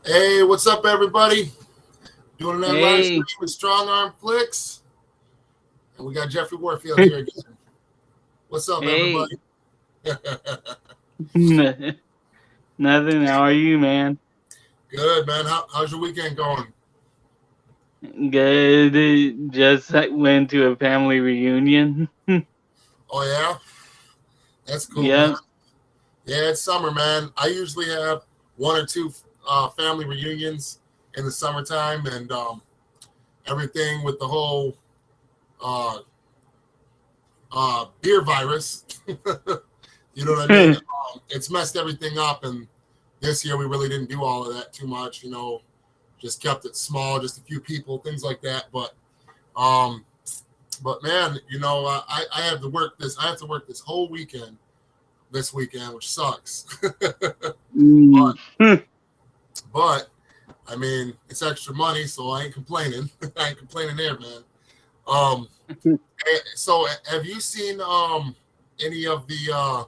Hey, what's up, everybody? Doing that live stream Hey, with Strong Arm Flix, and we got Jeffrey Warfield here again. What's up, hey, everybody? nothing. How are you, man? Good, man. How's your weekend going? Good. Just went to a family reunion. Oh yeah, that's cool, man. Yep. Yeah, it's summer, man. I usually have one or two family reunions in the summertime, and everything with the whole uh, beer virus. You know what I mean? It's messed everything up, and this year we really didn't do all of that too much. Just kept it small, just a few people, things like that. Um, but man, I have to work this. I have to work this whole weekend, this weekend, which sucks. Mm. but I mean, it's extra money, so I ain't complaining. I ain't complaining there, man. Um, so have you seen any of the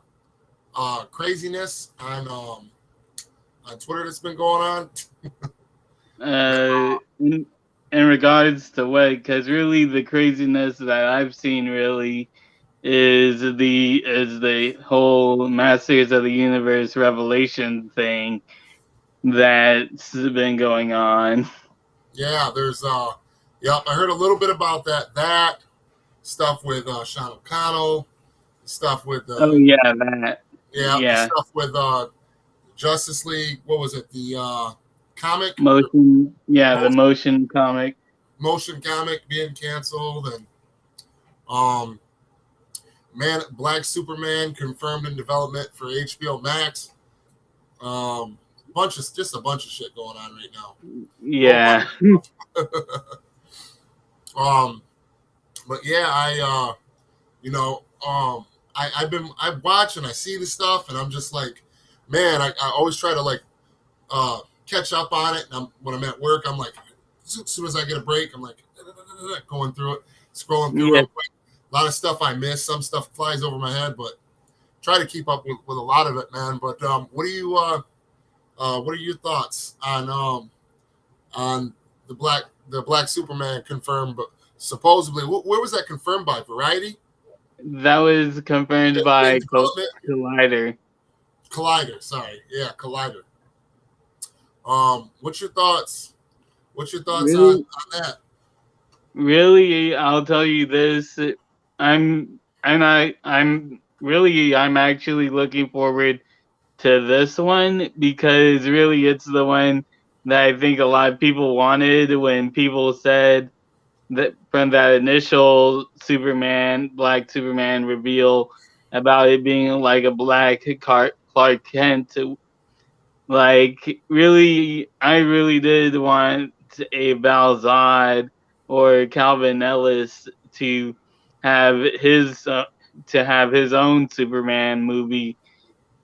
craziness on Twitter that's been going on? In regards to what? Because really, the craziness that I've seen really is the whole Masters of the Universe Revelation thing that's been going on. Yeah, yep, I heard a little bit about that stuff with Sean O'Connell, stuff with Oh yeah, that. the Yeah. stuff with Justice League. What was it? The comic, Motion. Yeah, the motion, motion comic. motion comic being canceled, and um, Black Superman confirmed in development for HBO Max. Just a bunch of shit going on right now. Yeah. But yeah, I watch and I see the stuff, and I'm just like, man, I always try to like catch up on it. And when I'm at work, I'm like, as soon as I get a break, I'm like going through it, scrolling through Yeah. real quick. A lot of stuff I miss. Some stuff flies over my head, but try to keep up with a lot of it, man. But what are your thoughts on the Black Superman confirmed? But supposedly, where was that confirmed by? Variety? That was confirmed by In development? Collider. Collider. Sorry, yeah, Collider. What's your thoughts? What's your thoughts Really, on that? really, I'll tell you this. I'm actually looking forward to this one because really it's the one that I think a lot of people wanted when people said that from that initial Black Superman reveal about it being like a black Clark Kent. Like, really, I really did want a Val Zod or Calvin Ellis have his uh, to have his own Superman movie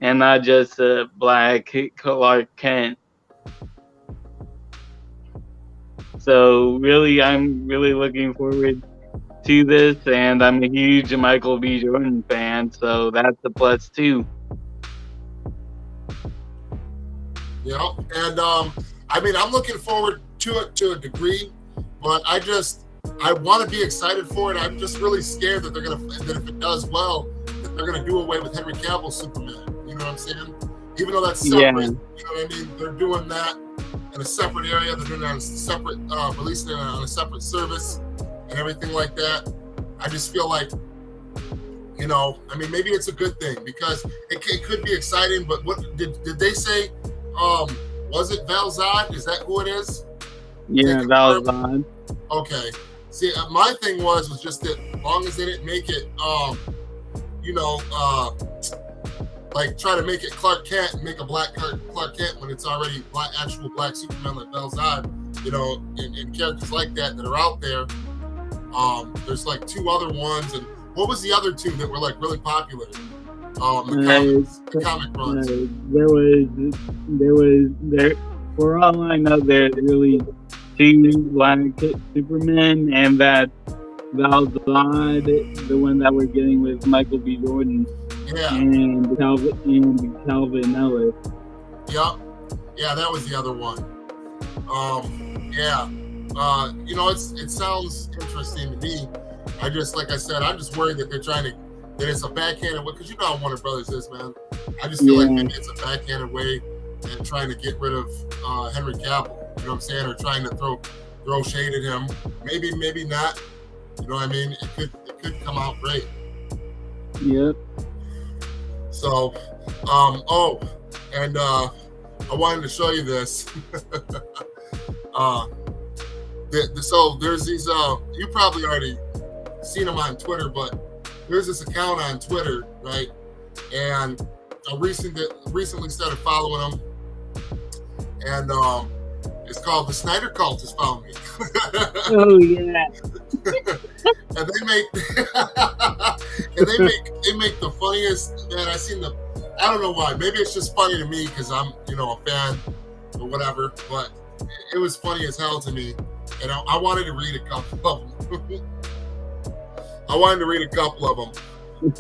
and not just a black Clark Kent. So really, I'm really looking forward to this, and I'm a huge Michael B. Jordan fan, so that's a plus too. Yeah, and I mean, I'm looking forward to it to a degree, but I want to be excited for it. I'm just really scared that that if it does well, that they're gonna do away with Henry Cavill's Superman. You know what I'm saying? Even though that's Yeah, separate, you know what I mean? They're doing that in a separate area. They're doing it on a separate, releasing it on a separate service and everything like that. I just feel like, I mean, maybe it's a good thing because it could be exciting. But what did they say? Was it Val Zod? Is that who it is? yeah, that was on. Okay. See, my thing was just that as long as they didn't make it, you know, like try to make it Clark Kent and make a black Clark Kent when it's already actual black Superman like Val Zod, and characters like that are out there. There's like two other ones, and what was the other two that were like really popular? The comic runs. There. For all I know, there's really two black Supermen, and that Val Zod, the one that we're getting with Michael B. Jordan, Yeah. and Calvin Ellis. Yep. Yeah, that was the other one. Yeah. You know, it sounds interesting to me. I just, like I said, I'm just worried that that it's a backhanded way, because you know how Warner Brothers is, man. I just feel like maybe it's a backhanded way and trying to get rid of Henry Cavill. You know what I'm saying? Or trying to throw shade at him. Maybe not. You know what I mean? It could come out great. Yep. So, and I wanted to show you this. So there's these. You probably already seen them on Twitter, but there's this account on Twitter, right? And I recently started following them, and it's called the Snyder Cult has found me. Oh yeah. And they make the funniest, man. I don't know why. Maybe it's just funny to me because I'm, a fan or whatever. But it was funny as hell to me, and I wanted to read a couple of them.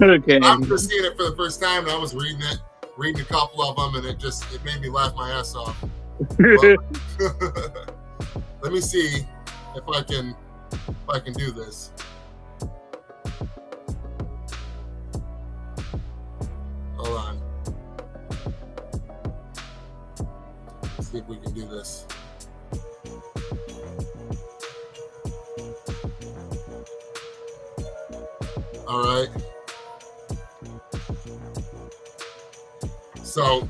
Okay. I'm just seeing it for the first time, and I was reading a couple of them, and it made me laugh my ass off. But, let me see if I can do this. Hold on. Let's see if we can do this. All right. So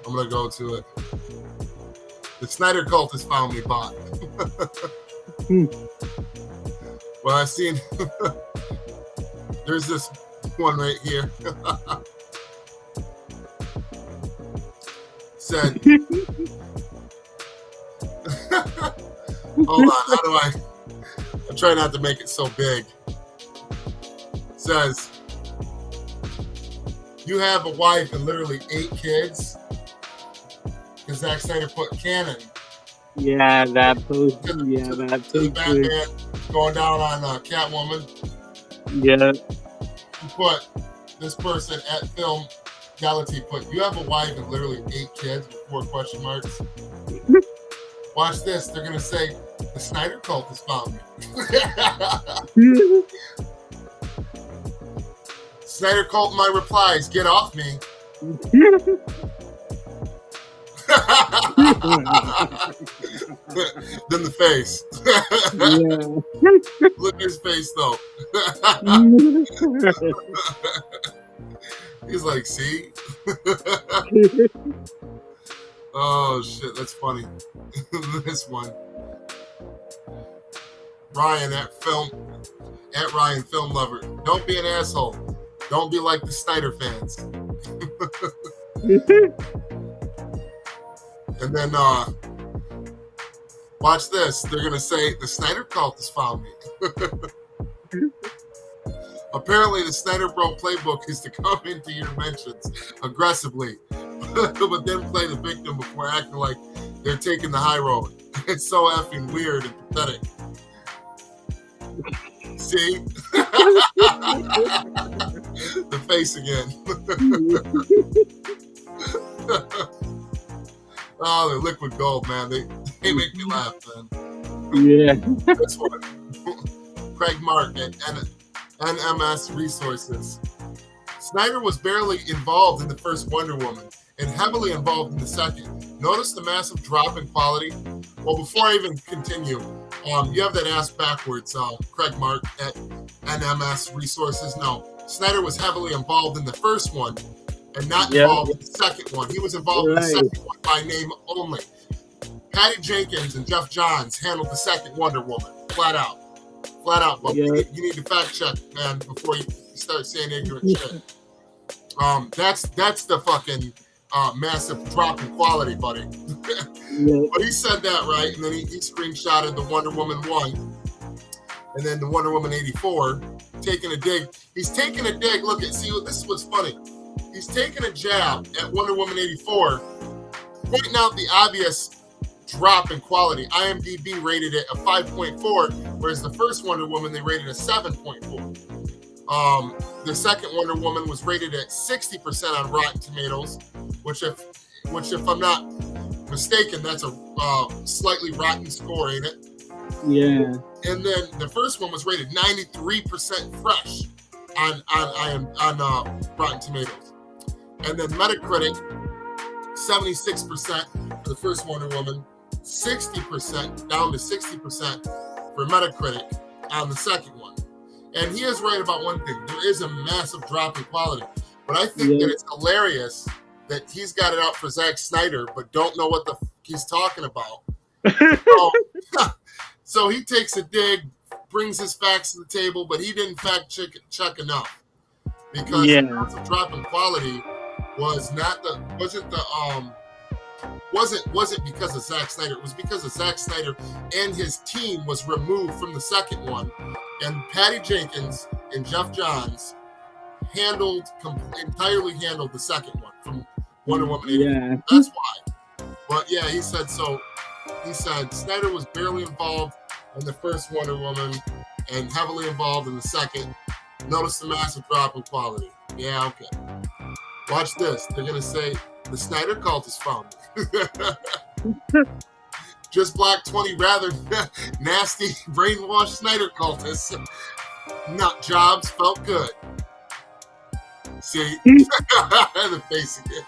I'm gonna go to it. The Snyder Cult has found me bot. Well, I've seen there's this one right here. Said hold on, I'm trying not to make it so big. Says you have a wife and literally 8 kids. Because Zack Snyder put canon. Yeah, that post. To the Batman going down on Catwoman. Yeah. You put this person at Film Galaxy put, you have a wife and literally 8 kids with 4 question marks. Watch this. They're going to say, the Snyder Cult has found me. Snyder Cult, my replies, get off me. Then the face. Look at his face though. He's like, see? Oh shit, that's funny. This one. Ryan at Ryan Film Lover. Don't be an asshole. Don't be like the Snyder fans. And then watch this. They're gonna say the Snyder Cult has found me. Apparently, the Snyder Bro playbook is to come into your mentions aggressively, but then play the victim before acting like they're taking the high road. It's so effing weird and pathetic. See? The face again. Oh, they're liquid gold, man. They make me laugh, man. Yeah. This one. Craig Mark at M.O.S. Resources. Snyder was barely involved in the first Wonder Woman and heavily involved in the second. Notice the massive drop in quality? Well, before I even continue, you have that ass backwards, Craig Mark at M.O.S. Resources. No, Snyder was heavily involved in the first one and not involved in the second one. He was involved in the second one by name only. Patty Jenkins and Jeff Johns handled the second Wonder Woman, flat out. But you need to fact check, man, before you start saying ignorant shit. That's the fucking massive drop in quality, buddy. But he said that, right? And then he screenshotted the Wonder Woman 1 and then the Wonder Woman 84, taking a dig. He's taking a dig. Look, this is what's funny. He's taking a jab at Wonder Woman 84, pointing out the obvious drop in quality. IMDb rated it a 5.4, whereas the first Wonder Woman, they rated a 7.4. The second Wonder Woman was rated at 60% on Rotten Tomatoes, which if I'm not mistaken, that's a slightly rotten score, ain't it? Yeah. And then the first one was rated 93% fresh on Rotten Tomatoes. And then Metacritic, 76% for the first Wonder Woman, 60% down to 60% for Metacritic on the second one. And he is right about one thing. There is a massive drop in quality. But I think that it's hilarious that he's got it out for Zack Snyder, but don't know what the he's talking about. So he takes a dig, brings his facts to the table, but he didn't fact check enough. Because the massive drop in quality wasn't because of Zack Snyder. It was because of Zack Snyder and his team was removed from the second one. And Patty Jenkins and Jeff Johns entirely handled the second one from Wonder Woman 84. Yeah. That's why. But yeah, he said Snyder was barely involved in the first Wonder Woman and heavily involved in the second. Notice the massive drop in quality. Yeah, okay. Watch this. They're going to say the Snyder Cult is found. Just Black 20 rather nasty brainwashed Snyder cultists. Nut jobs felt good. See? The face again.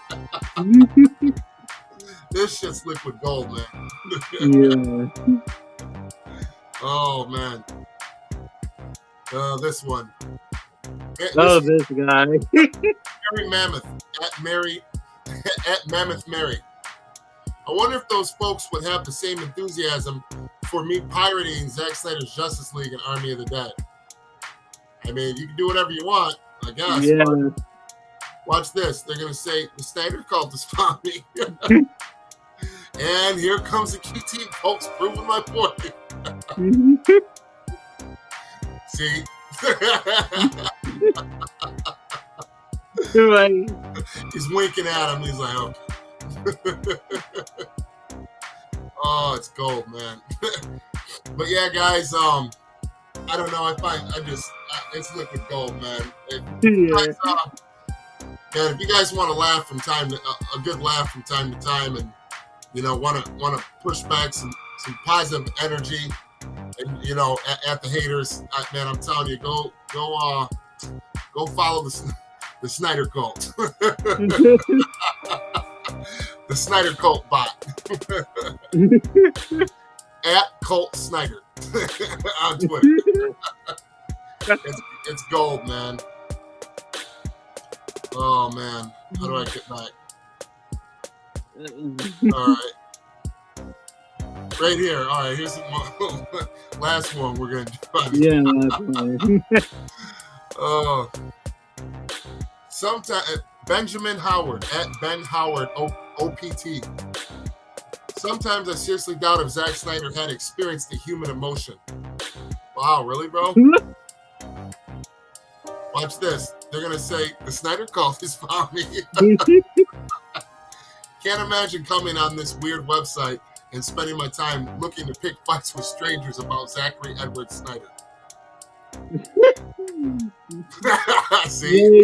This shit's liquid gold, man. Yeah. Oh, man. This one. This guy. Mary Mammoth. At Mammoth Mary. I wonder if those folks would have the same enthusiasm for me pirating Zack Snyder's Justice League and Army of the Dead. I mean, you can do whatever you want, I guess. Yeah. Watch this. They're going to say, the Snyder Cult has found me. And here comes the QT folks proving my point. See? He's winking at him. He's like, okay. Oh, it's gold, man. But yeah, guys, I don't know. It's liquid gold, man. If you guys want to laugh from time to a good laugh from time to time, and want to push back some positive energy, and at the haters, man, I'm telling you, go follow the Snyder Cult. The Snyder Cult bot. At Cult Snyder on Twitter. It's gold, man. Oh, man. How do I get back? All right. Right here. All right, here's the last one we're going to do. Yeah, that's one. Oh. Sometimes Benjamin Howard at Ben Howard OPT. Sometimes I seriously doubt if Zack Snyder had experienced a human emotion. Wow, really, bro? Watch this. They're gonna say the Snyder Cult is found me. Can't imagine coming on this weird website and spending my time looking to pick fights with strangers about Zachary Edward Snyder. See?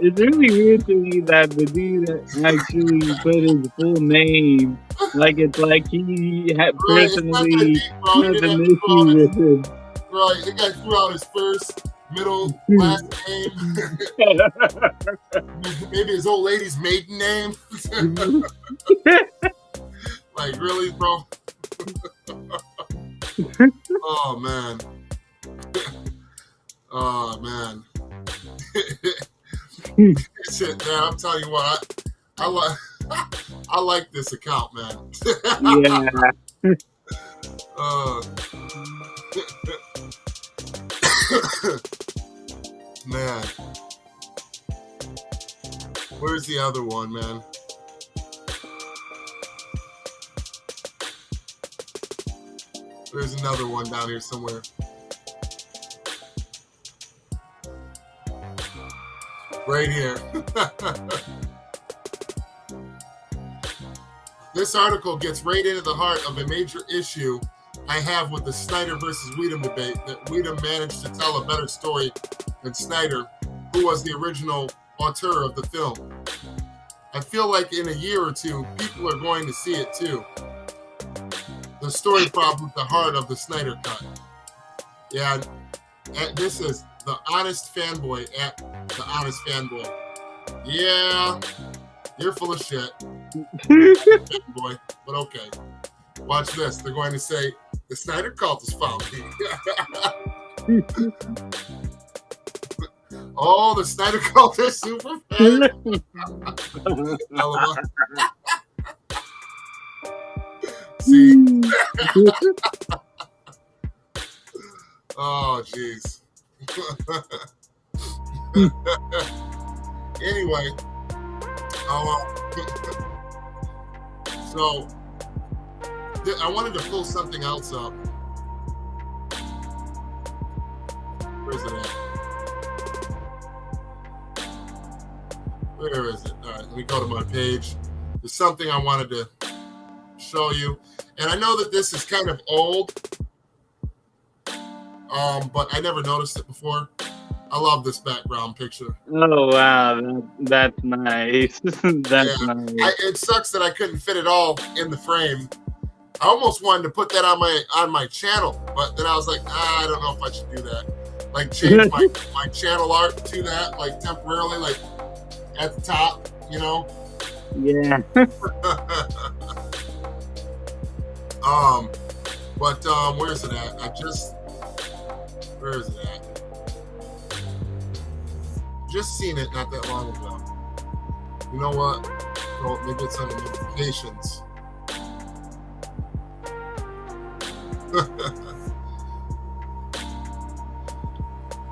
It's really weird to me that the dude actually put his full name, like it's like he had personally had an issue with him. Right, the guy threw out his first, middle, last name. Maybe his old lady's maiden name. Like, really, bro? Oh, man. Oh, man. Shit, man, I'm telling you what, I like this account, man. Yeah. Man. Where's the other one, man? There's another one down here somewhere. Right here. This article gets right into the heart of a major issue I have with the Snyder versus Whedon debate, that Whedon managed to tell a better story than Snyder, who was the original auteur of the film. I feel like in a year or two, people are going to see it too. The story problem at the heart of the Snyder Cut. Yeah, this is the honest fanboy at the honest fanboy. Yeah, you're full of shit, fanboy, but okay. Watch this. They're going to say, the Snyder Cult is founded. Oh, the Snyder Cult is super fan. See? Oh, jeez. Anyway, so I wanted to pull something else up. Where is it at? Where is it? All right, let me go to my page. There's something I wanted to show you. And I know that this is kind of old, but I never noticed it before. I love this background picture. Oh, wow. That's nice. That's nice. It sucks that I couldn't fit it all in the frame. I almost wanted to put that on my channel, but then I was like, I don't know if I should do that. Like change my channel art to that, like temporarily, like at the top, you know? Yeah. But where is it at? Where is it at? Just seen it not that long ago. You know what? Well, maybe it's on the notifications.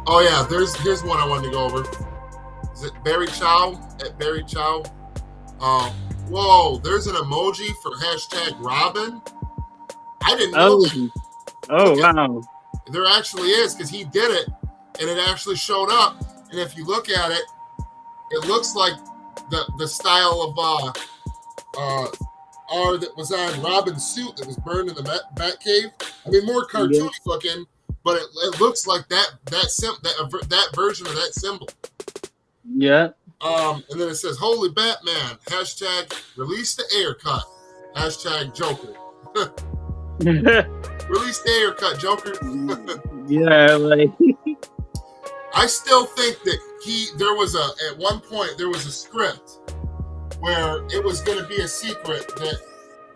Oh yeah, here's one I wanted to go over. Is it Barry Chow at Barry Chow? Whoa, there's an emoji for hashtag Robin. I didn't know that. Oh, wow. There actually is, because he did it and it actually showed up. And if you look at it, it looks like the style of R that was on Robin's suit that was burned in the Batcave. I mean, more cartoony looking, but it looks like that version of that symbol. Yeah. And then it says, "Holy Batman!" Hashtag release the Ayer Cut. Hashtag Joker. Release the Ayer Cut, Joker. Yeah, like. I still think that at one point there was a script where it was going to be a secret that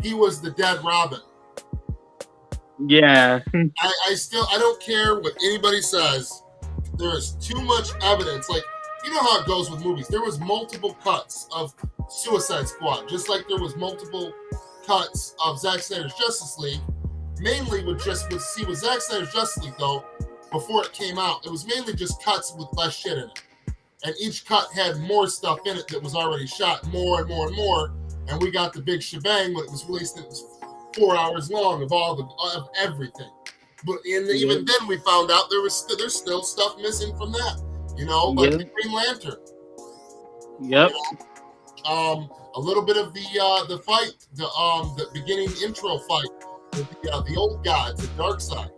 he was the dead Robin. Yeah. I don't care what anybody says. There's too much evidence. Like, you know how it goes with movies. There was multiple cuts of Suicide Squad, just like there was multiple cuts of Zack Snyder's Justice League. Mainly with Zack Snyder's Justice League, though, before it came out, it was mainly just cuts with less shit in it. And each cut had more stuff in it that was already shot, more and more and more. And we got the big shebang when it was released. It was 4 hours long of everything. But even then, we found out there's still stuff missing from that. You know, like the Green Lantern. Yep. You know? A little bit of the fight, the beginning intro fight with the old gods, the dark side.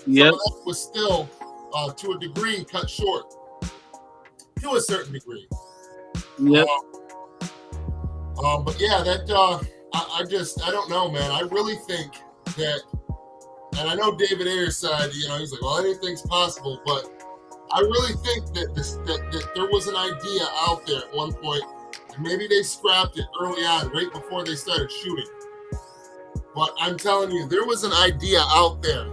Yep. Some of that was still, to a degree, cut short. To a certain degree. Yep. But yeah, I don't know, man. I really think that, and I know David Ayer said, you know, he's like, well, anything's possible, but I really think that that there was an idea out there at one point, and maybe they scrapped it early on, right before they started shooting. But I'm telling you, there was an idea out there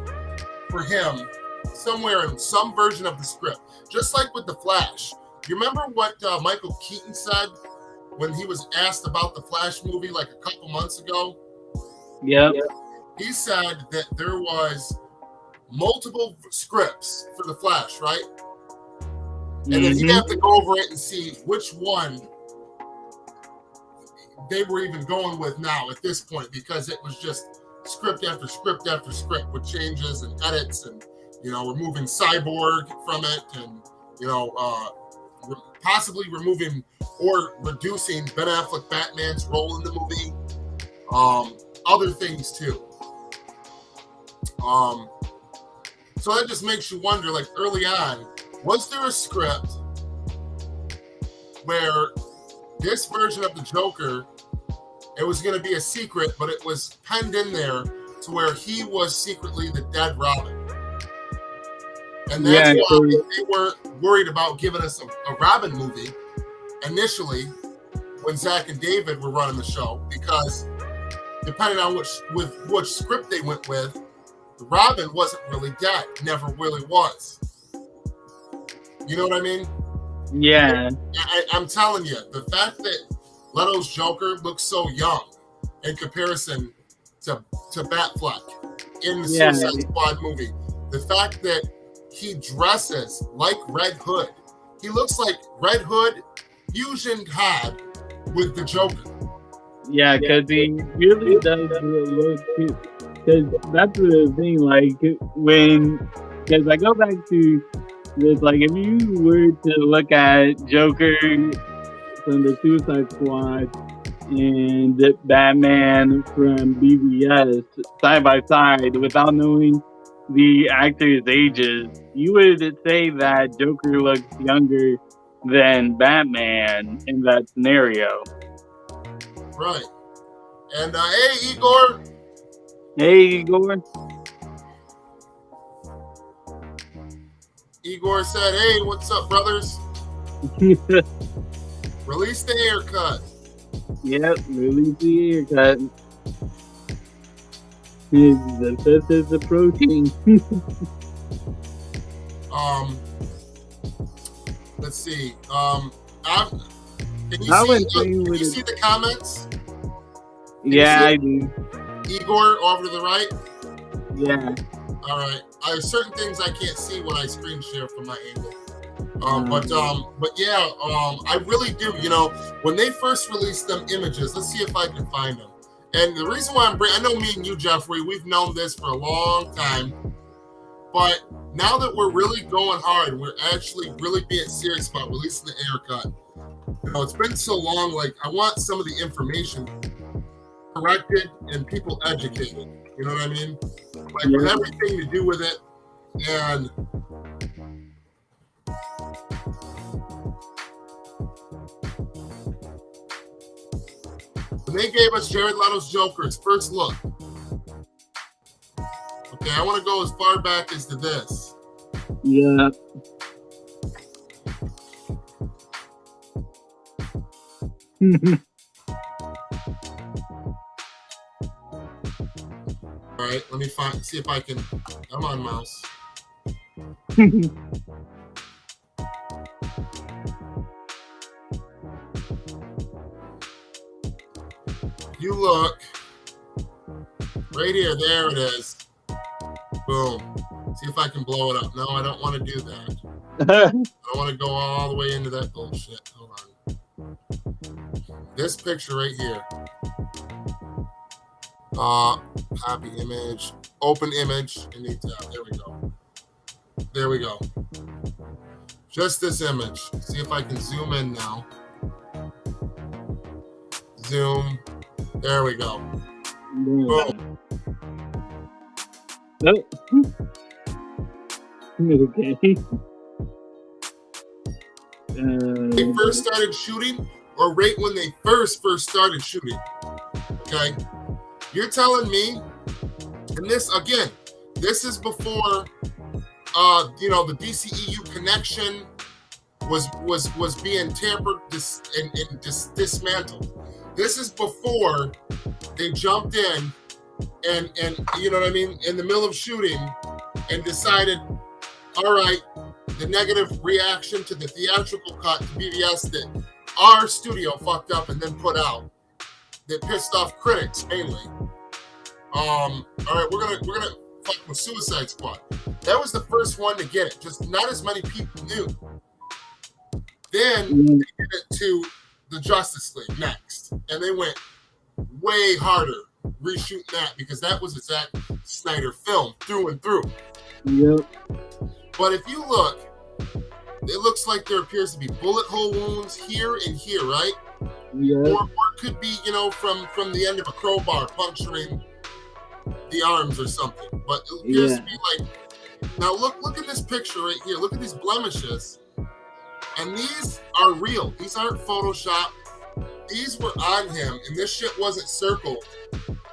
for him somewhere in some version of the script, just like with The Flash. You remember what Michael Keaton said when he was asked about the Flash movie like a couple months ago? Yeah. He said that there was multiple scripts for the Flash, right? And then he'd have to go over it and see which one they were even going with now at this point, because it was just script after script after script with changes and edits and, you know, removing Cyborg from it and, you know, possibly removing or reducing Ben Affleck Batman's role in the movie. Other things too. So that just makes you wonder, like early on, was there a script where this version of the Joker, it was going to be a secret, but it was penned in there to where he was secretly the dead Robin. And that's why they weren't worried about giving us a Robin movie initially when Zach and David were running the show, because depending on which script they went with, Robin wasn't really dead, never really was. You know what I mean? Yeah. I'm telling you, the fact that Leto's Joker looks so young in comparison to Batfleck in the Suicide Squad movie, the fact that he dresses like Red Hood, he looks like Red Hood fusioned had with the Joker. Yeah, because he really does look cute. Because that's the thing, like, because I go back to this, like, if you were to look at Joker from the Suicide Squad and Batman from BVS side by side without knowing the actors' ages, you would say that Joker looks younger than Batman in that scenario. Right. And hey, Igor. Hey, Igor. Igor said, "Hey, what's up, brothers? Release the Ayer Cut." Yep, release the Ayer Cut. The fifth is approaching. Let's see. Can you see the comments? Yeah, I do. Igor, over to the right? Yeah. All right. There's certain things I can't see when I screen share from my angle. But yeah, I really do. You know, when they first released them images, let's see if I can find them. And the reason why I know me and you, Jeffrey, we've known this for a long time. But now that we're really going hard, we're actually really being serious about releasing the Ayer Cut. You know, it's been so long, like, I want some of the information corrected and people educated. You know what I mean? Like, with everything to do with it. And when they gave us Jared Leto's Joker's first look, okay, I want to go as far back as to this. Yeah. All right, let me see if I can. Come on, mouse. You look right here. There it is. Boom. See if I can blow it up. No, I don't want to do that. I don't want to go all the way into that bullshit. Hold on. This picture right here. Copy image, open image, and new tab. There we go. There we go. Just this image. See if I can zoom in now. Zoom. There we go. Boom. Okay. They first started shooting, or right when they first started shooting. Okay. You're telling me, and this again, this is before, the DCEU connection was being tampered and dismantled. This is before they jumped in and you know what I mean, in the middle of shooting and decided, all right, the negative reaction to the theatrical cut to BVS that our studio fucked up and then put out, that pissed off critics mainly. All right, we're gonna fuck with Suicide Squad. That was the first one to get it. Just not as many people knew. Then they did it to the Justice League next, and they went way harder reshooting that because that was a Zack Snyder film through and through. Yep. But if you look, it looks like there appears to be bullet hole wounds here and here, right? Yeah. Or it could be, from the end of a crowbar puncturing the arms or something. But it appears to be like, now look at this picture right here. Look at these blemishes. And these are real. These aren't Photoshop. These were on him, and this shit wasn't circled.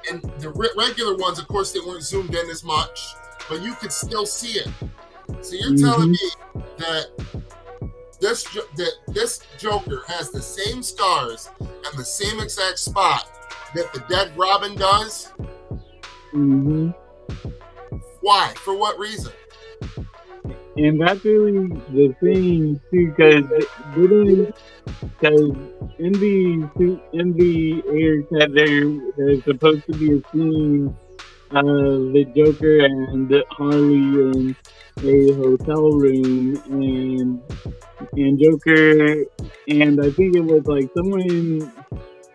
And the regular ones, of course, they weren't zoomed in as much, but you could still see it. So you're telling me that this Joker has the same scars and the same exact spot that the dead Robin does? Mm-hmm. Why? For what reason? And that's really the thing too, because in the Ayer Cut there's supposed to be a scene of the Joker and Harley in a hotel room, and Joker, and I think it was like someone,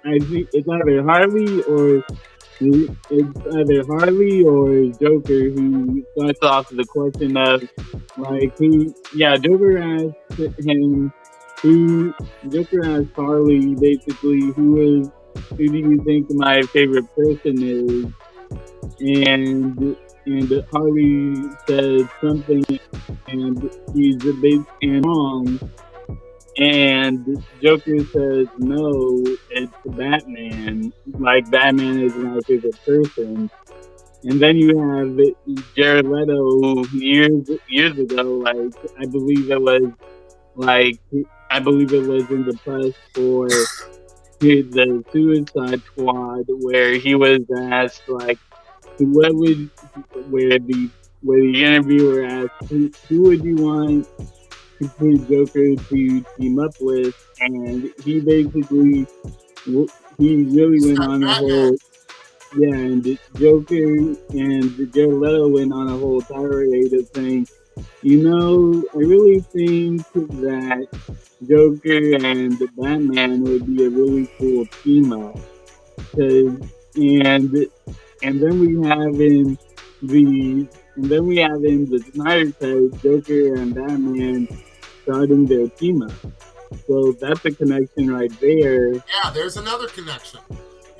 I think it's either Harley or Joker who starts off the question of like Joker asked Harley basically who do you think my favorite person is, and Harley said something, and he's a big and wrong. And Joker says, no, it's Batman. Like, Batman is my favorite person. And then you have Jared Leto years ago, like, I believe it was in the press for the Suicide Squad, where he was asked, like, where the interviewer asked, who would you want Joker to team up with, and he basically went on a whole and Joker and Jared Leto went on a whole tirade of saying, I really think that Joker and Batman would be a really cool team up, and then we have in the Snyder Cult, Joker and Batman starting their team up. So that's a connection right there. Yeah, there's another connection,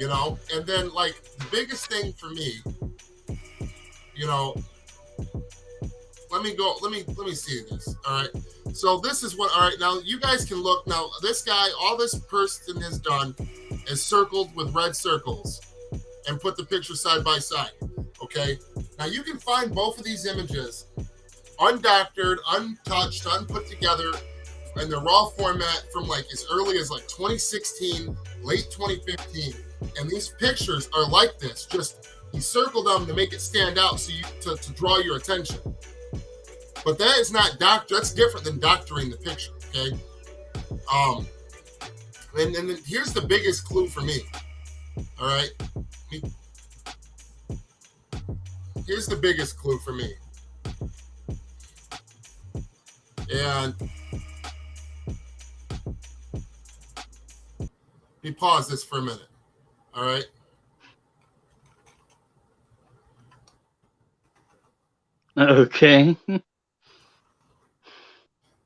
and then like the biggest thing for me, let me see this. All right. So this is what, all right, now you guys can look. Now this guy, all this person has done is circled with red circles and put the picture side by side. Okay. Now you can find both of these images undoctored, untouched, unput together in the raw format from like as early as like 2016, late 2015. And these pictures are like this. Just you circle them to make it stand out so to draw your attention. But that is not that's different than doctoring the picture, okay? And then here's the biggest clue for me. All right? Here's the biggest clue for me. And let me pause this for a minute. All right? Okay.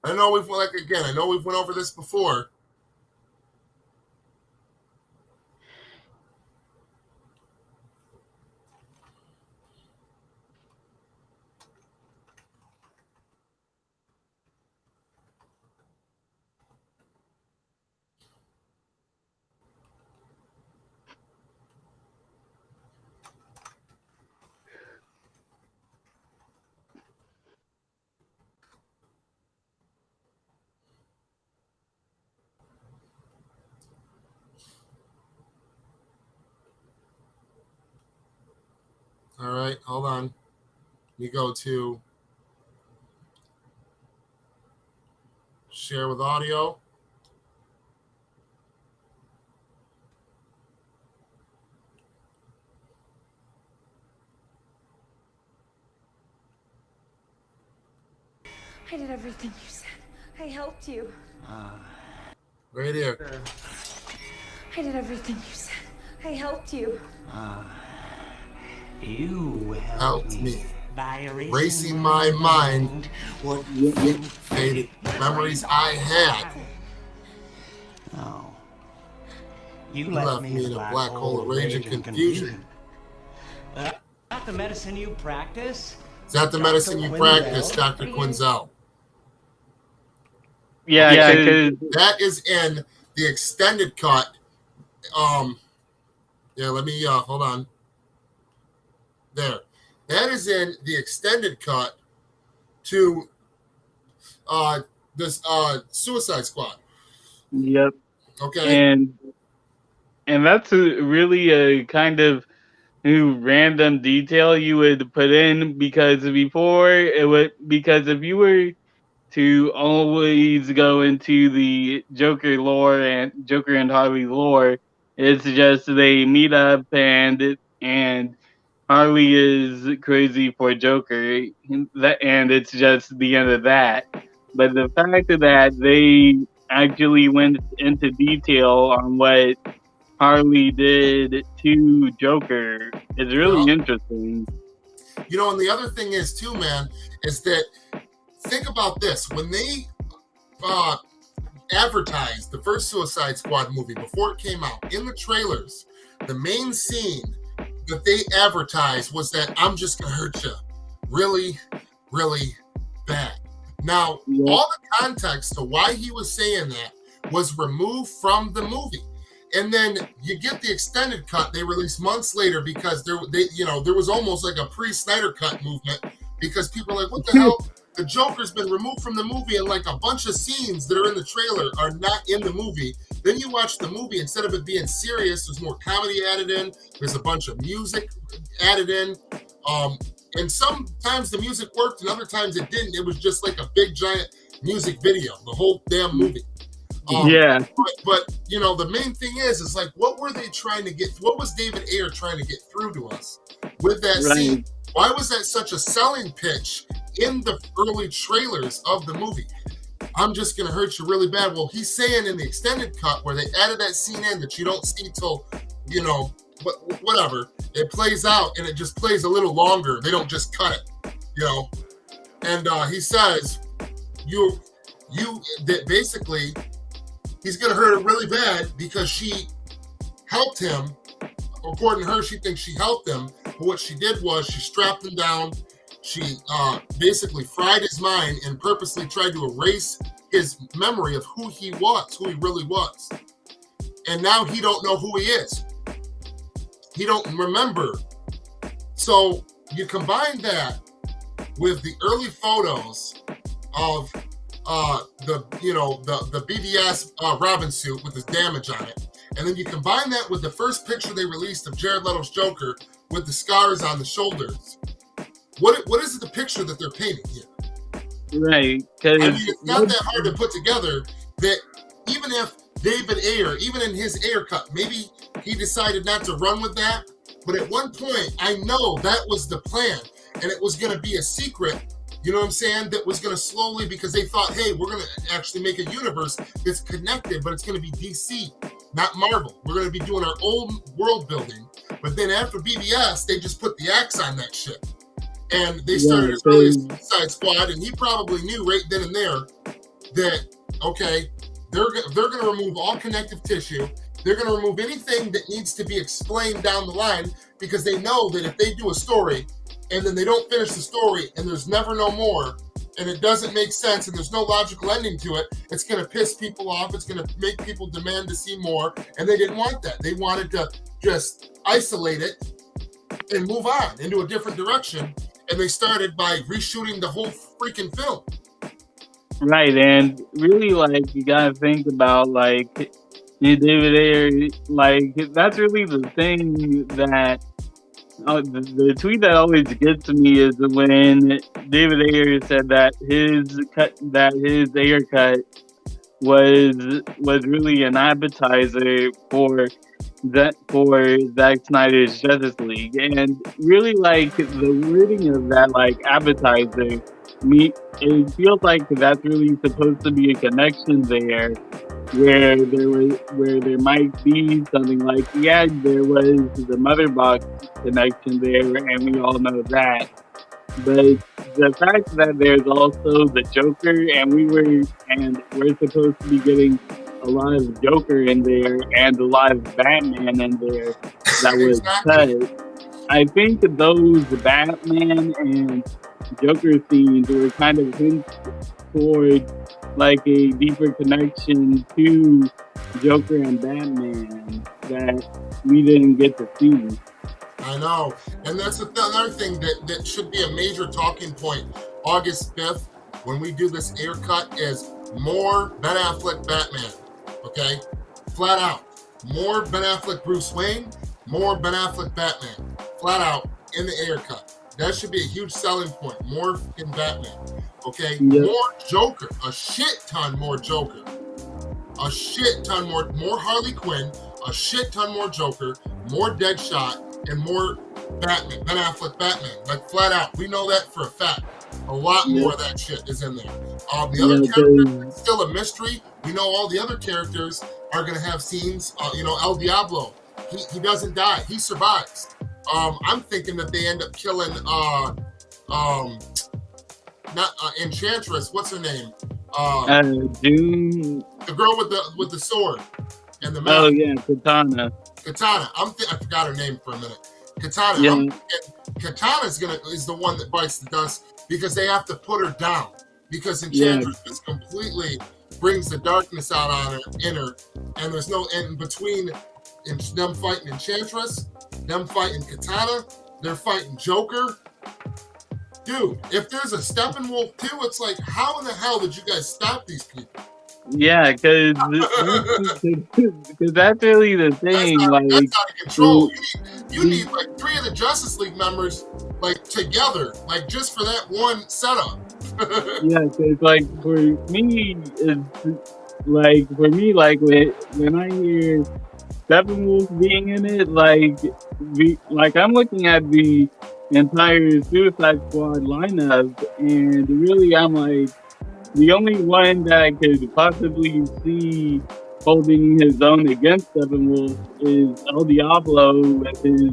I know we've went over this before. All right, hold on. We go to share with audio. I did everything you said. I helped you. Right here. I did everything you said. I helped you. You helped me by erasing my mind what faded memories I had. Oh. You left me in a black hole of rage and confusion. that the medicine you practice? Is that the medicine you practice, Dr. Quinzel? Yeah, because that is in the extended cut. Yeah, let me hold on. There. That is in the extended cut to this Suicide Squad. Yep. Okay. And that's really a kind of new random detail you would put in, because before it would, because if you were to always go into the Joker lore and Joker and Harley lore, it's just they meet up and Harley is crazy for Joker, and it's just the end of that. But the fact that they actually went into detail on what Harley did to Joker is really interesting. You know, and the other thing is too, man, is that think about this. When they advertised the first Suicide Squad movie before it came out, in the trailers, the main scene that they advertised was that I'm just going to hurt you really, really bad. Now, all the context to why he was saying that was removed from the movie. And then you get the extended cut they released months later, because there was almost like a pre-Snyder Cut movement, because people are like, what the hell? The Joker's been removed from the movie, and like a bunch of scenes that are in the trailer are not in the movie. Then you watch the movie, instead of it being serious, there's more comedy added in. There's a bunch of music added in. And sometimes the music worked and other times it didn't. It was just like a big giant music video, the whole damn movie. But you know, the main thing is like, what were they trying to get? What was David Ayer trying to get through to us with that scene? Why was that such a selling pitch in the early trailers of the movie? I'm just going to hurt you really bad. Well, he's saying in the extended cut where they added that scene in that you don't see till, you know, whatever, it plays out and it just plays a little longer. They don't just cut it, you know. And he says, that basically he's going to hurt her really bad because she helped him. According to her, she thinks she helped him. But what she did was she strapped him down. She basically fried his mind and purposely tried to erase his memory of who he was, who he really was. And now he don't know who he is. He don't remember. So you combine that with the early photos of the BVS Robin suit with his damage on it. And then you combine that with the first picture they released of Jared Leto's Joker with the scars on the shoulders. What is the picture that they're painting here? Right. I mean, it's not that hard to put together that even if David Ayer, even in his Ayer Cut, maybe he decided not to run with that. But at one point, I know that was the plan. And it was going to be a secret, you know what I'm saying, that was going to slowly, because they thought, hey, we're going to actually make a universe that's connected, but it's going to be DC, not Marvel. We're going to be doing our own world building. But then after BBS, they just put the axe on that shit. And they started his early Suicide Squad, and he probably knew right then and there that, okay, they're going to remove all connective tissue. They're going to remove anything that needs to be explained down the line, because they know that if they do a story and then they don't finish the story and there's never no more and it doesn't make sense and there's no logical ending to it, it's going to piss people off. It's going to make people demand to see more. And they didn't want that. They wanted to just isolate it and move on into a different direction. And they started by reshooting the whole freaking film. Right, and really, like, you gotta think about, like, David Ayer, like, that's really the thing that, the tweet that always gets me is when David Ayer said that his Ayer Cut was really an appetizer for Zack Snyder's Justice League, and really, like, the wording of that, like, appetizer, it feels like that's really supposed to be a connection there, where there might be something like, yeah, there was the Mother Box connection there, and we all know that. But the fact that there's also the Joker, and we're supposed to be getting a lot of Joker in there and a lot of Batman in there that was cut. I think those Batman and Joker scenes were kind of hints toward like a deeper connection to Joker and Batman that we didn't get to see. I know. And that's another thing that should be a major talking point August 5th when we do this Ayer Cut is more Ben Affleck Batman. Okay? Flat out. More Ben Affleck Bruce Wayne, more Ben Affleck Batman. Flat out in the Ayer Cut. That should be a huge selling point. More in Batman. Okay? Yep. More Joker. A shit ton more Joker. A shit ton more Harley Quinn. A shit ton more Joker. More Deadshot. And more Batman, Ben Affleck Batman, like flat out. We know that for a fact. A lot more of that shit is in there. The other characters, it's still a mystery. We know all the other characters are going to have scenes. El Diablo, he doesn't die. He survives. I'm thinking that they end up killing Enchantress. What's her name? June. The girl with the sword and the mouth. Oh yeah, Katana. I forgot her name for a minute. Katana. Yeah. Katana is the one that bites the dust because they have to put her down because Enchantress just completely brings the darkness out on her, and there's no in between them fighting Enchantress, them fighting Katana, they're fighting Joker. Dude, if there's a Steppenwolf too, it's like, how in the hell did you guys stop these people? Yeah, because that's really the thing. That's out of control. You need like 3 of the Justice League members like together, like just for that one setup. Yeah, because like for me, when I hear Steppenwolf being in it, like I'm looking at the entire Suicide Squad lineup, and really I'm like, the only one that I could possibly see holding his own against Steppenwolf is El Diablo with his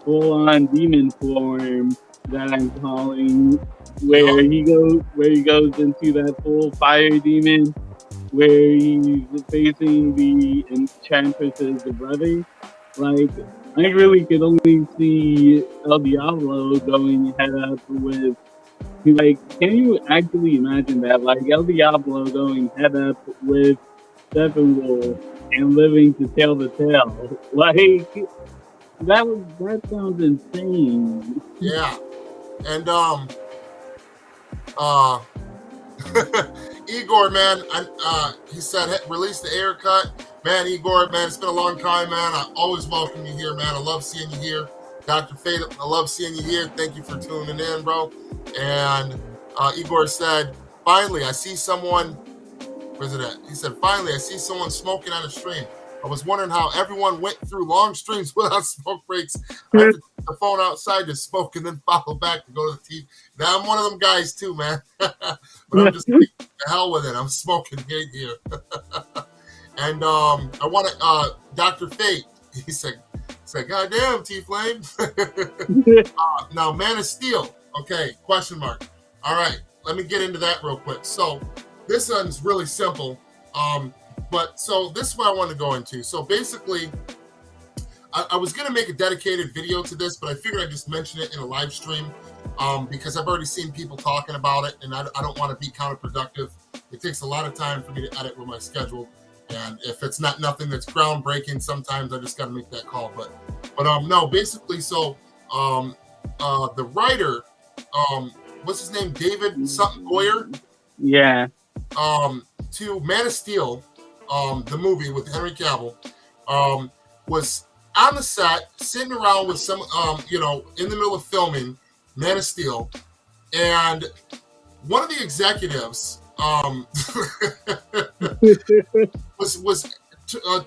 full-on demon form that I'm calling, where he goes into that full fire demon, where he's facing the Enchantress's brother. Like, I really could only see El Diablo going head up with. Like, can you actually imagine that? Like, El Diablo going head up with Steppenwolf and living to tell the tale. Like, that sounds insane. Yeah. And, Igor, man, he said, hey, release the Ayer Cut. Man, Igor, man, it's been a long time, man. I always welcome you here, man. I love seeing you here. Dr. Fate, I love seeing you here. Thank you for tuning in, bro. And Igor said, finally, I see someone. Where's it at? He said, finally, I see someone smoking on a stream. I was wondering how everyone went through long streams without smoke breaks. I had to take the phone outside to smoke and then follow back to go to the TV. Now, I'm one of them guys too, man. But I'm just the hell with it. I'm smoking here. And I want to, Dr. Fate, he said, goddamn, T-Flame. Now, Man of Steel. Okay, question mark. All right, let me get into that real quick. So this one's really simple. But so this is what I want to go into. So basically, I was going to make a dedicated video to this, but I figured I'd just mention it in a live stream because I've already seen people talking about it, and I don't want to be counterproductive. It takes a lot of time for me to edit with my schedule. And if it's not nothing that's groundbreaking, sometimes I just got to make that call. But no, basically, so the writer, what's his name? David something Goyer. Yeah. To Man of Steel, the movie with Henry Cavill, was on the set, sitting around with some, in the middle of filming Man of Steel, and one of the executives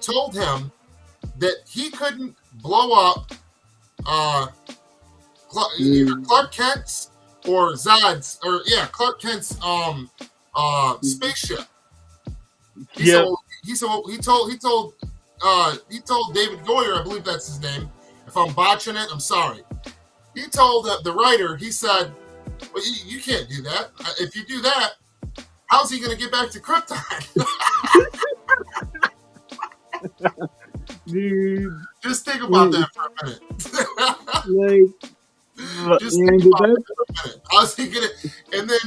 told him that he couldn't blow up either Clark Kent's or Zod's Clark Kent's spaceship. He told David Goyer, I believe that's his name. If I'm botching it, I'm sorry. He told the writer, he said, well, you can't do that. If you do that, how's he going to get back to Krypton? Dude. Just think about that for a minute. Just think about that for a minute. I was thinking it, and then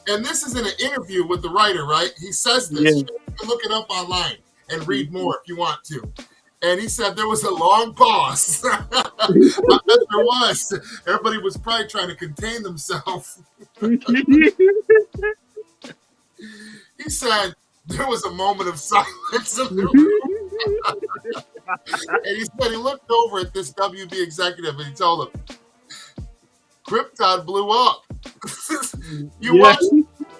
and this is in an interview with the writer, right? He says this. You can look it up online and read more if you want to. And he said there was a long pause. I bet there was. Everybody was probably trying to contain themselves. He said there was a moment of silence in the room. And he said he looked over at this WB executive and he told him, Krypton blew up. You watched?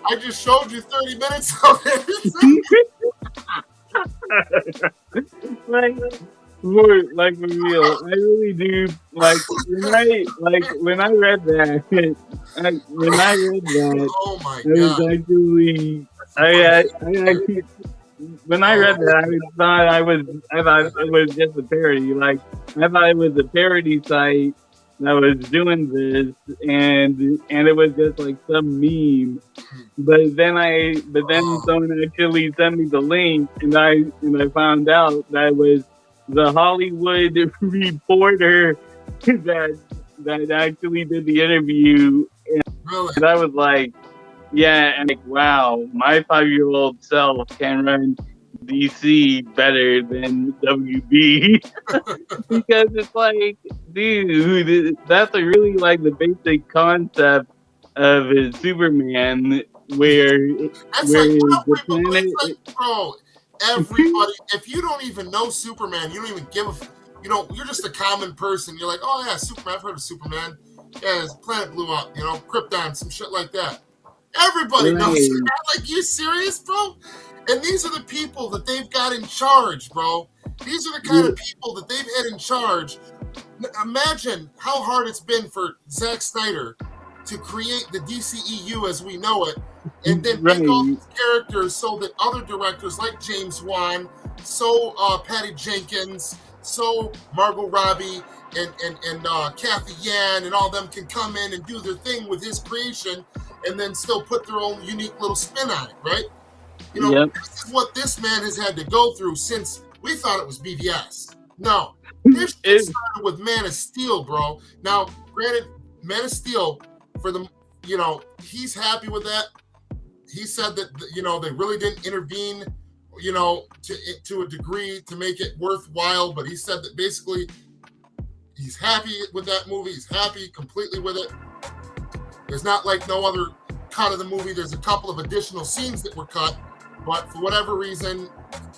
I just showed you 30 minutes of it. like for real, I really do like when I read that. Oh my God! Was actually I actually when I read that, I thought it was just a parody. Like I thought it was a parody site that was doing this, and it was just like some meme. But then someone actually sent me the link, and I found out that was the Hollywood Reporter that actually did the interview. And I was like, yeah, and like, wow, my 5-year-old self can run DC better than WB. Because it's like, dude, that's really like the basic concept of a Superman, where the planet. Bro, everybody, if you don't even know Superman, you don't even give a, you're just a common person. You're like, oh yeah, Superman. I've heard of Superman. Yeah, his planet blew up. Krypton, some shit like that. Everybody knows Superman. Like, you serious, bro? And these are the people that they've got in charge, bro. These are the kind of people that they've had in charge. Imagine how hard it's been for Zack Snyder to create the DCEU as we know it, and then make all these characters so that other directors like James Wan, Patty Jenkins, Margot Robbie, and Kathy Yan, and all them can come in and do their thing with his creation, and then still put their own unique little spin on it, right? This is what this man has had to go through since we thought it was BVS. No, this shit started with Man of Steel, bro. Now, granted, Man of Steel, for the, he's happy with that. He said that, they really didn't intervene, to a degree to make it worthwhile. But he said that basically he's happy with that movie. He's happy completely with it. There's not like no other cut of the movie. There's a couple of additional scenes that were cut, but for whatever reason,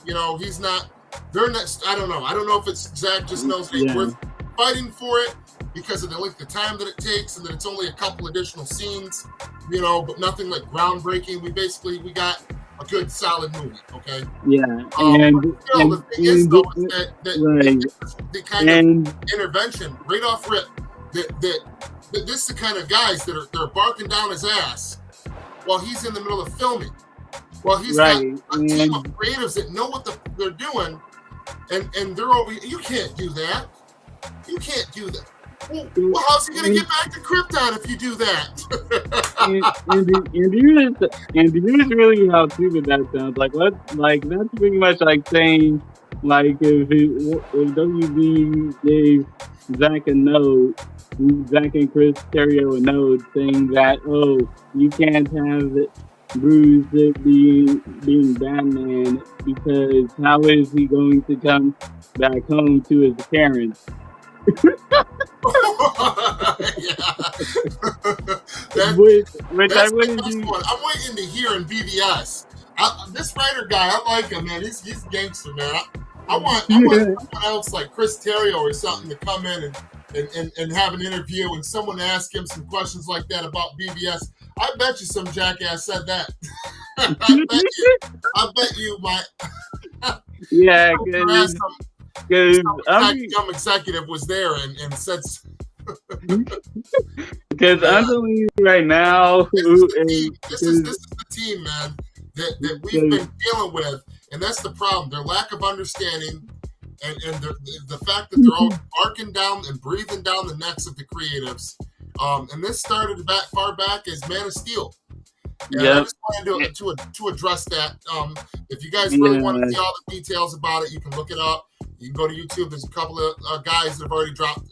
he's not. They're not. I don't know. I don't know if it's Zach just knows it ain't worth fighting for it because of the length of time that it takes, and that it's only a couple additional scenes, but nothing like groundbreaking. We got a good solid movie. Okay. Yeah. The thing is though, the kind of intervention right off rip that this is the kind of guys that are barking down his ass while he's in the middle of filming. Well, he's got a team of creatives that know what they're doing, and they're over. You can't do that. You can't do that. Well, how's he going to get back to Krypton if you do that? and here's really how stupid that sounds. That's pretty much like saying, like, if WB gave Zach a note, Zach and Chris Terrio a note saying that, you can't have Bruce being Batman because how is he going to come back home to his parents? Which I wouldn't do. I'm waiting to hear in BVS. This writer guy, I like him, man. He's gangster, man. I want someone else like Chris Terrio or something to come in and have an interview and someone ask him some questions like that about BVS. I bet you some jackass said that. I bet you my yeah, some executive was there and said. Because I'm telling you right now, this is the team, man, that we've been dealing with, and that's the problem. Their lack of understanding, and the fact that they're all barking down and breathing down the necks of the creatives. And this started far back as Man of Steel. And I just wanted to address that. If you guys really want to see all the details about it, you can look it up. You can go to YouTube. There's a couple of guys that have already dropped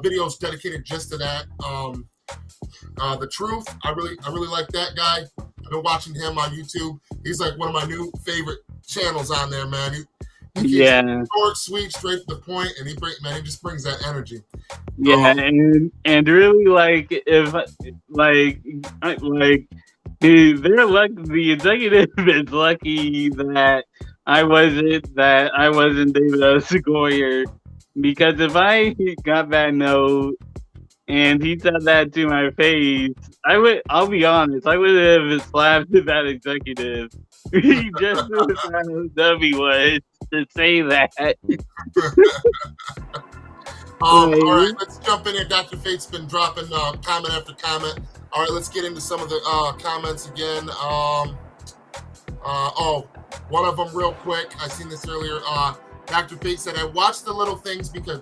videos dedicated just to that. The Truth, I really like that guy. I've been watching him on YouTube. He's like one of my new favorite channels on there, man. He keeps short, sweet, straight to the point, and he just brings that energy. Yeah, and really like if they're lucky. The executive is lucky that I wasn't David O. Sequoia, because if I got that note and he said that to my face, I'll be honest, I would have slapped that executive just as Debbie was to say that. All right, let's jump in here. Dr. Fate's been dropping comment after comment. All right, let's get into some of the comments again. One of them real quick. I seen this earlier. Dr. Fate said, I watched The Little Things because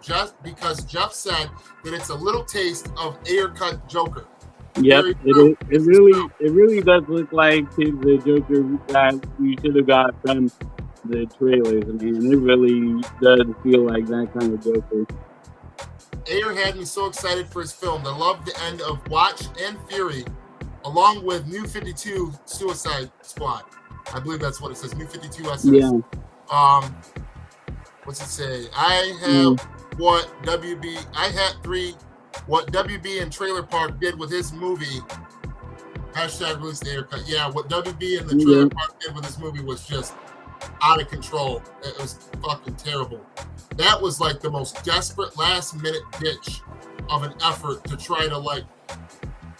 Jeff said that it's a little taste of Ayer Cut Joker. Yep, it really does look like the Joker that we should have got from the trailers. I mean, it really does feel like that kind of Joker. Ayer had me so excited for his film. I love the end of Watch and Fury, along with New 52 Suicide Squad. I believe that's what it says, New 52 SS. Yeah. What's it say? I have what WB and Trailer Park did with his movie. Hashtag release the Ayer Cut. Yeah, what WB and the Trailer Park did with his movie was just out of control. It was fucking terrible. That was like the most desperate last minute ditch of an effort to try to like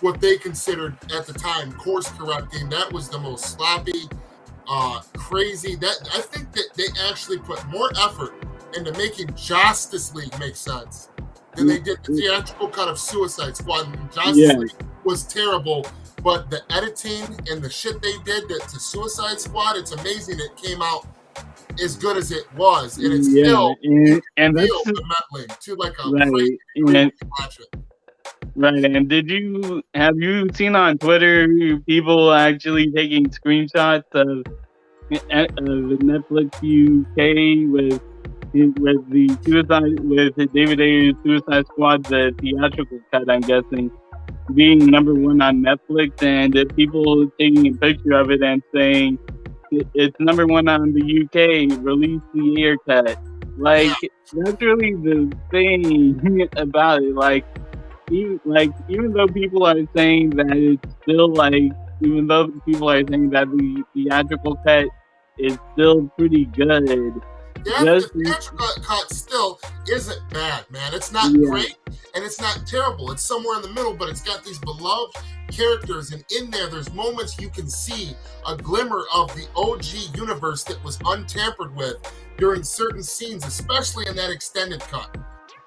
what they considered at the time course correcting. That was the most sloppy, crazy. That I think that they actually put more effort into making Justice League make sense than they did the theatrical cut of Suicide Squad. Justice League was terrible, but the editing and the shit they did to Suicide Squad, it's amazing it came out as good as it was, and it's still and that's the Meddling to like a crazy way to watch it. Right, and have you seen on Twitter people actually taking screenshots of Netflix UK with David Ayer's Suicide Squad, the theatrical cut, I'm guessing, being #1 on Netflix, and people taking a picture of it and saying it's #1 on the UK, release the Ayer Cut. Like, that's really the thing about it. Even though people are saying that it's still even though people are saying that the theatrical cut is still pretty good. Yeah, the theatrical cut still isn't bad, man. It's not great and it's not terrible. It's somewhere in the middle, but it's got these beloved characters, and in there's moments you can see a glimmer of the OG universe that was untampered with during certain scenes, especially in that extended cut.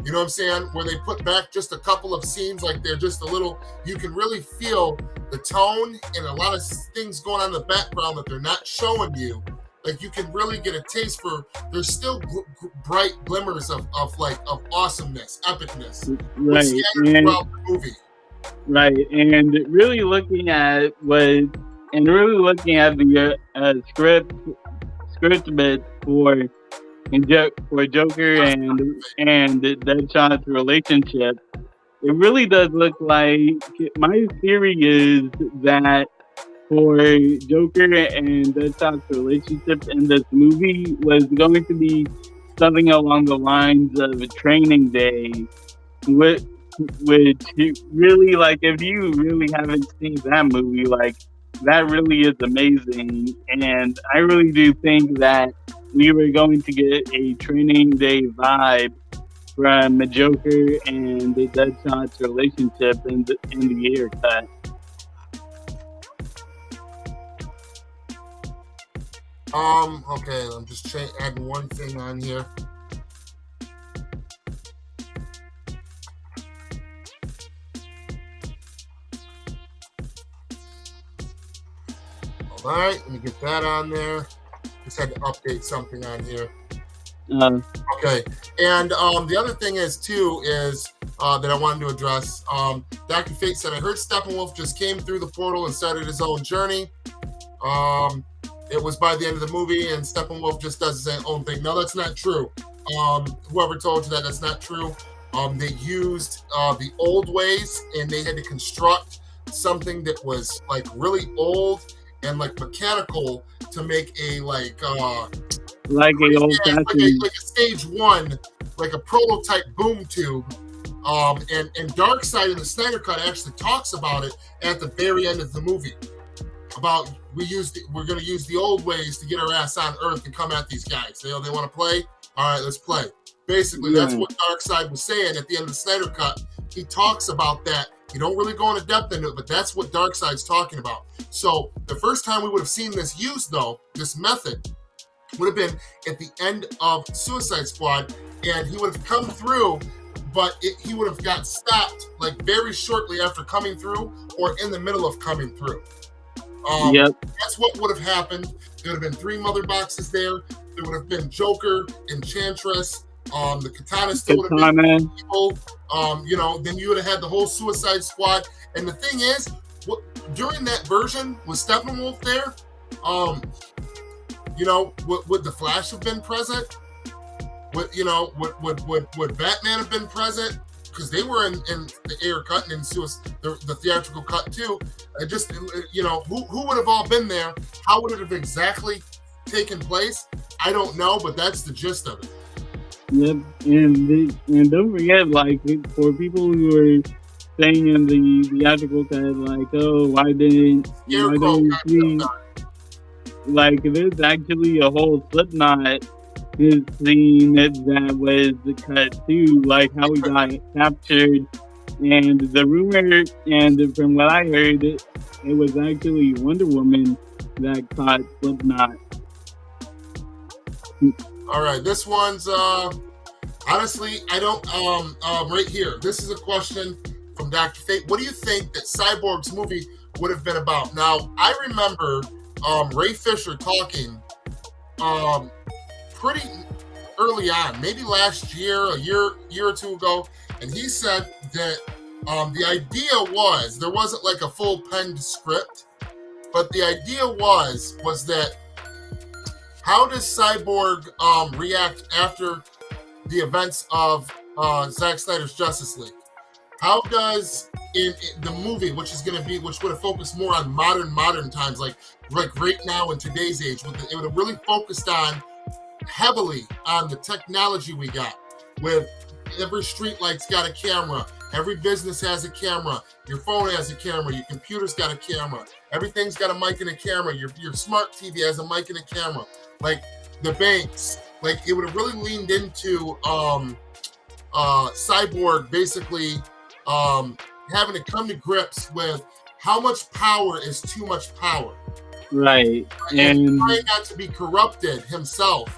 You know what I'm saying? Where they put back just a couple of scenes, like they're just a little, you can really feel the tone and a lot of things going on in the background that they're not showing you. Like you can really get a taste for, there's still bright glimmers of awesomeness, epicness. Right. Throughout the movie. Right. And really looking at the script bit for Joker and Deadshot's relationship, it really does look like, my theory is that for Joker and Deadshot's relationship in this movie was going to be something along the lines of a Training Day, which really, like, if you really haven't seen that movie, like, that really is amazing. And I really do think that we were going to get a Training Day vibe from the Joker and the Deadshot's relationship in the Ayer Cut. Okay, I'm just adding one thing on here. All right, let me get that on there. Just had to update something on here. Okay, and the other thing is that I wanted to address. Dr. Fate said, I heard Steppenwolf just came through the portal and started his own journey. It was by the end of the movie, and Steppenwolf just does his own thing. No, that's not true. Whoever told you that, that's not true. They used the old ways, and they had to construct something that was like really old and like mechanical to make a like a old like a stage one, like a prototype boom tube. And Darkseid in the Snyder Cut actually talks about it at the very end of the movie. About we're going to use the old ways to get our ass on Earth and come at these guys. They want to play. All right, let's play. Basically, that's what Darkseid was saying at the end of the Snyder Cut. He talks about that. You don't really go into depth into it, but that's what Darkseid's talking about. So the first time we would have seen this used, though, this method, would have been at the end of Suicide Squad, and he would have come through, but he would have got stopped like very shortly after coming through or in the middle of coming through. That's what would have happened. There would have been 3 mother boxes there. There would have been Joker, Enchantress, the Katana still would have been people. Then you would have had the whole Suicide Squad. And the thing is, during that version, was Steppenwolf there? Would the Flash have been present? Would Batman have been present? Because they were in the Ayer Cut and in the theatrical cut too. Who would have all been there? How would it have exactly taken place? I don't know, but that's the gist of it. Yep, and don't forget, like, for people who are saying in the theatrical cut, like, oh, why didn't you see? Like, there's actually a whole Slipknot scene that was cut too, like how he got captured, and the rumor, and from what I heard, it was actually Wonder Woman that caught Slipknot. All right, this one's honestly, I don't right here. This is a question from Dr. Fate. What do you think that Cyborg's movie would have been about? Now, I remember Ray Fisher talking pretty early on, maybe last year, a year or two ago, and he said that the idea was, there wasn't like a full penned script, but the idea was that how does Cyborg react after the events of Zack Snyder's Justice League? How does in the movie, which would have focused more on modern times, like right now in today's age, it would have really focused on heavily on the technology we got, with every street light's got a camera, every business has a camera, your phone has a camera, your computer's got a camera, everything's got a mic and a camera, your smart TV has a mic and a camera, like the banks, like it would have really leaned into Cyborg basically having to come to grips with how much power is too much power. Right. And trying not to be corrupted himself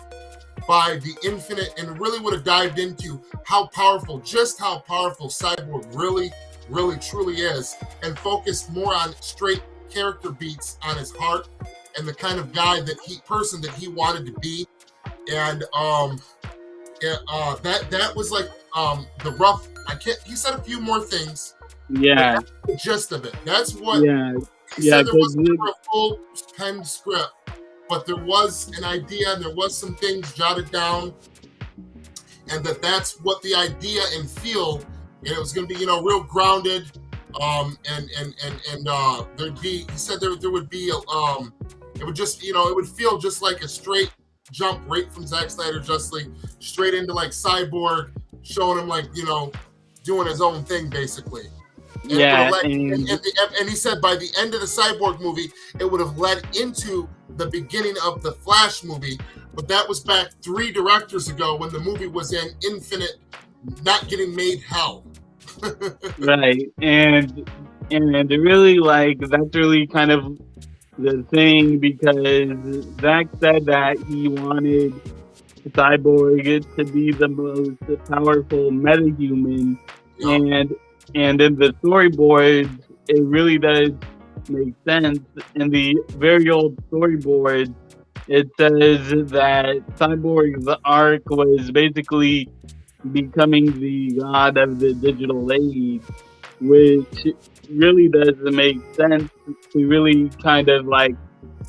by the infinite, and really would have dived into how powerful Cyborg really, really, truly is, and focused more on straight character beats on his heart and the kind of guy person that he wanted to be. And that was like the rough. He said a few more things. Yeah. That's the gist of it. That's what. Yeah. He said there wasn't a full penned script, but there was an idea and there was some things jotted down, and that's what the idea and feel, and it was going to be, real grounded, and there'd be, he said there would be, it would just, it would feel just like a straight jump right from Zack Snyder Justice League straight into like Cyborg, showing him like, doing his own thing basically. And and he said by the end of the Cyborg movie, it would have led into the beginning of the Flash movie, but that was back 3 directors ago when the movie was in infinite, not getting made hell. Right, and really, like, that's really kind of the thing, because Zack said that he wanted Cyborg to be the most powerful metahuman, and in the storyboards, it really does make sense. In the very old storyboard, it says that Cyborg's arc was basically becoming the god of the digital age, which really doesn't make sense to really kind of like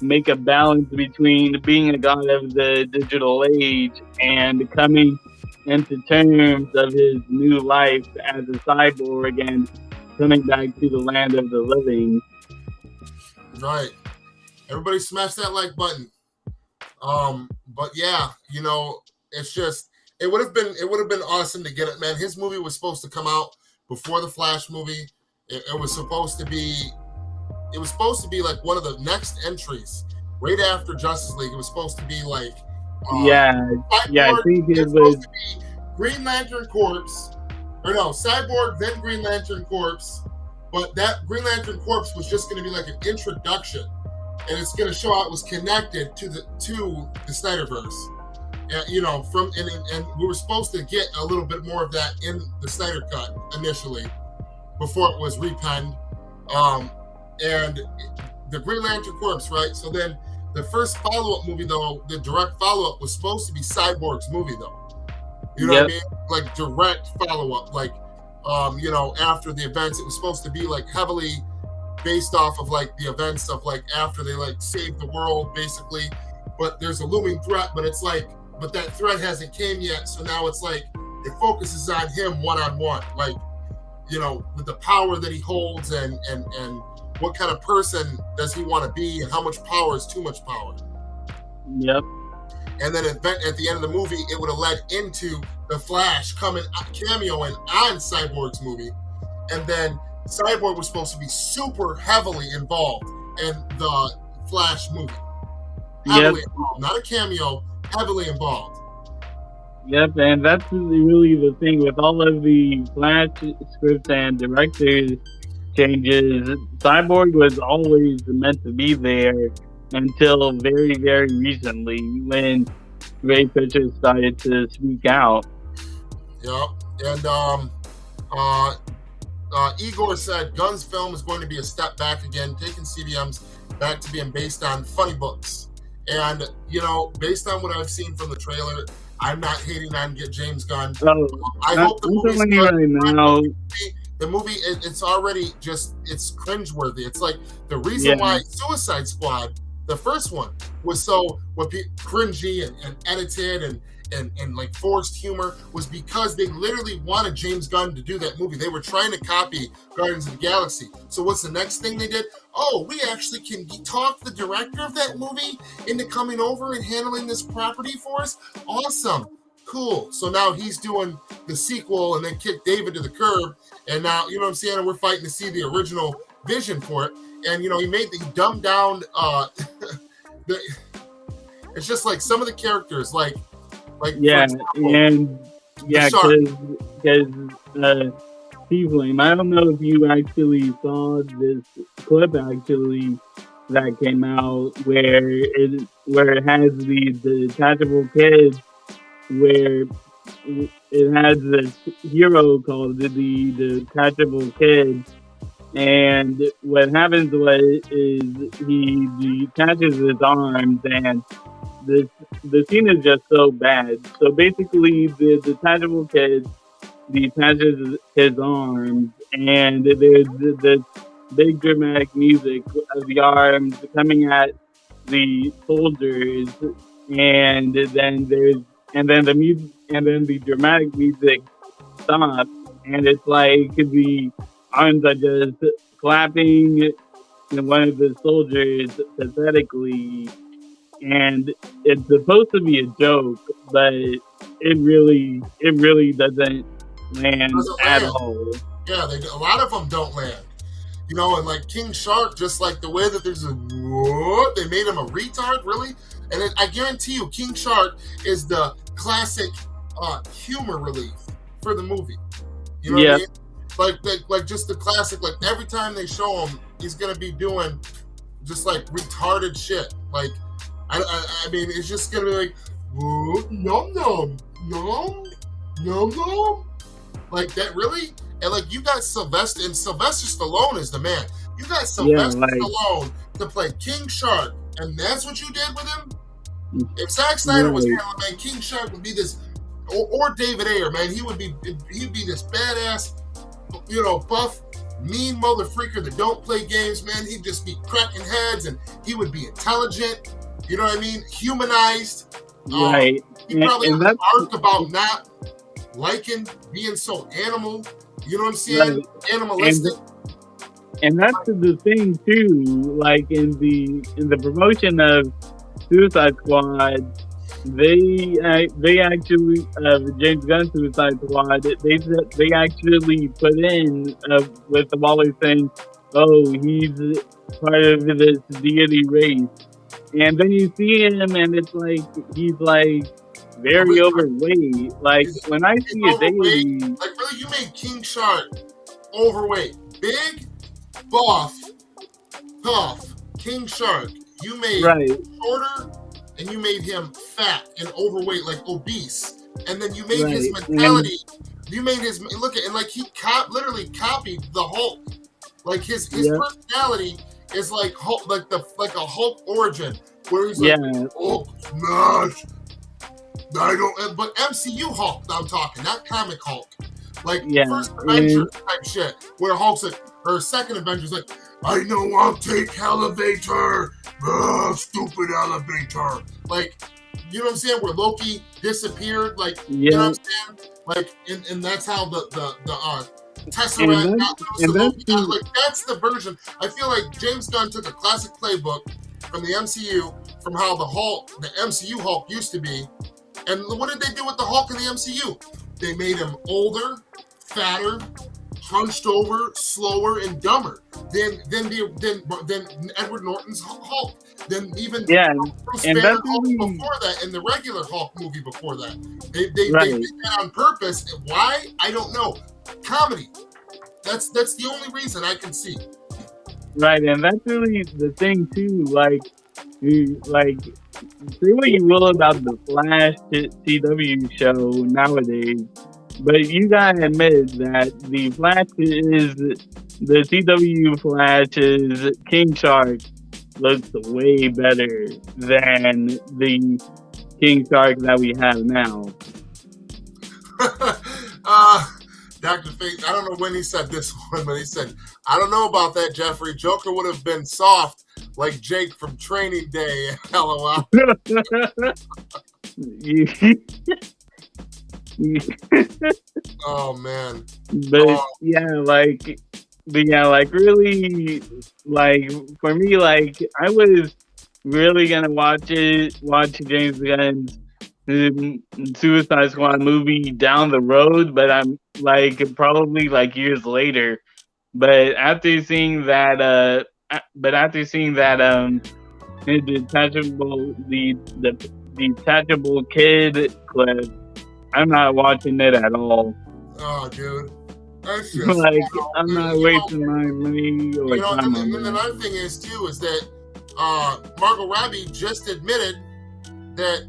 make a balance between being a god of the digital age and coming into terms of his new life as a cyborg and coming back to the land of the living. Right. Everybody smash that like button. But yeah, you know, it's just it would have been awesome to get it, man. His movie was supposed to come out before the Flash movie. It was supposed to be like one of the next entries right after Justice League. It was supposed to be like I think it was supposed to be Green Lantern Corps, or no, Cyborg then Green Lantern Corps, but that Green Lantern Corps was just going to be like an introduction, and it's going to show how it was connected to the Snyderverse. You know, and we were supposed to get a little bit more of that in the Snyder Cut initially, before it was repenned. And the Green Lantern Corps, right? So then the first follow-up movie, though, the direct follow-up was supposed to be Cyborg's movie, though. You know what I mean? Like direct follow-up, like you know, after the events. It was supposed to be like heavily based off of like the events of like after they like saved the world, basically. But there's a looming threat, but it's like, but that threat hasn't came yet. So now it's like it focuses on him one-on-one, like, you know, with the power that he holds and what kind of person does he want to be and how much power is too much power. Yep. And then at the end of the movie, it would have led into the Flash coming cameoing on Cyborg's movie. And then Cyborg was supposed to be super heavily involved in the Flash movie. Heavily involved, not a cameo, heavily involved. Yep, and that's really the thing with all of the Flash scripts and directors changes. Cyborg was always meant to be there until very, very recently when Ray Fisher started to speak out. Yep, and Igor said Gunn's film is going to be a step back again, taking CBMs back to being based on funny books. And, you know, based on what I've seen from the trailer, I'm not hating on James Gunn. I hope the movie's good. Right now. The movie, it's already just, it's cringeworthy. It's like the reason why Suicide Squad, the first one, was so cringy and edited and like forced humor was because they literally wanted James Gunn to do that movie. They were trying to copy Guardians of the Galaxy. So what's the next thing they did? Oh, we actually can talk the director of that movie into coming over and handling this property for us. Awesome. Cool. So now he's doing the sequel and then kicked David to the curb. And now, you know what I'm saying? We're fighting to see the original vision for it. And, you know, he dumbed down, it's just like some of the characters, like because Steve Lame, I don't know if you actually saw this clip actually that came out where it has the detachable kids, where it has this hero called the detachable kid, and what happens is he detaches his arms, and the scene is just so bad. So basically, the detachable kid detaches his arms, and there's this big dramatic music of the arms coming at the soldiers, and then the dramatic music stops, and it's like the arms are just clapping one of the soldiers pathetically. And it's supposed to be a joke, but it really doesn't land at all. Yeah, a lot of them don't land. You know, and like King Shark, just like the way that there's they made him a retard, really? And I guarantee you, King Shark is the classic humor relief for the movie. You know what I mean? Like just the classic, like every time they show him, he's going to be doing just like retarded shit. Like, I mean, it's just gonna be like, nom nom nom nom nom, like that, really. And like you got Sylvester Stallone is the man. You got Sylvester Stallone to play King Shark, and that's what you did with him. If Zack Snyder was handling, King Shark would be this or David Ayer, man. He'd be this badass, buff, mean mother freaker that don't play games, man. He'd just be cracking heads, and he would be intelligent. You know what I mean? Humanized. Right. He probably has an arc about not liking being so animal. You know what I'm saying? Right. Animalistic. And that's the thing too. Like in the promotion of Suicide Squad, they actually James Gunn Suicide Squad. They actually put in with the Waller saying, "Oh, he's part of this deity race," and then you see him, and it's like he's like very overweight. Like when I see a deity, like really, you made King Shark overweight, big, buff, tough. King Shark, you made shorter. And you made him fat and overweight, like obese. And then you made his mentality. You made his like he literally copied the Hulk. Like his personality is like Hulk, like a Hulk origin, where he's like, Hulk smash. I don't. But MCU Hulk, I'm talking, not comic Hulk. Like first Avenger type shit, where Hulk's like, or second Avenger's like, I know I'll take elevator. Stupid elevator. Like, you know what I'm saying? Where Loki disappeared. Like, you know what I'm saying? Like, and that's how the Tesseract got Loki. Like, that's the version. I feel like James Gunn took a classic playbook from the MCU, from how the MCU Hulk used to be. And what did they do with the Hulk in the MCU? They made him older, fatter, hunched over, slower, and dumber than Edward Norton's Hulk. Than even Bruce Banner Hulk before that, and the regular Hulk movie before that. They did that on purpose. Why? I don't know. Comedy. That's the only reason I can see. Right, and that's really the thing too. Like say what you will about the Flash CW show nowadays, but you gotta admit that the Flash is the CW Flash's King Shark looks way better than the King Shark that we have now. Dr. Fate, I don't know when he said this one, but he said, I don't know about that, Jeffrey. Joker would have been soft like Jake from Training Day. LOL. Oh, man. But, like really, like, for me, like, I was really gonna watch James Gunn's Suicide Squad movie down the road, but I'm like probably like years later. But after seeing that, the detachable kid clip, I'm not watching it at all. Oh, dude. That's just, like, I'm not wasting my money or time on that. And another thing is, too, is that Margot Robbie just admitted that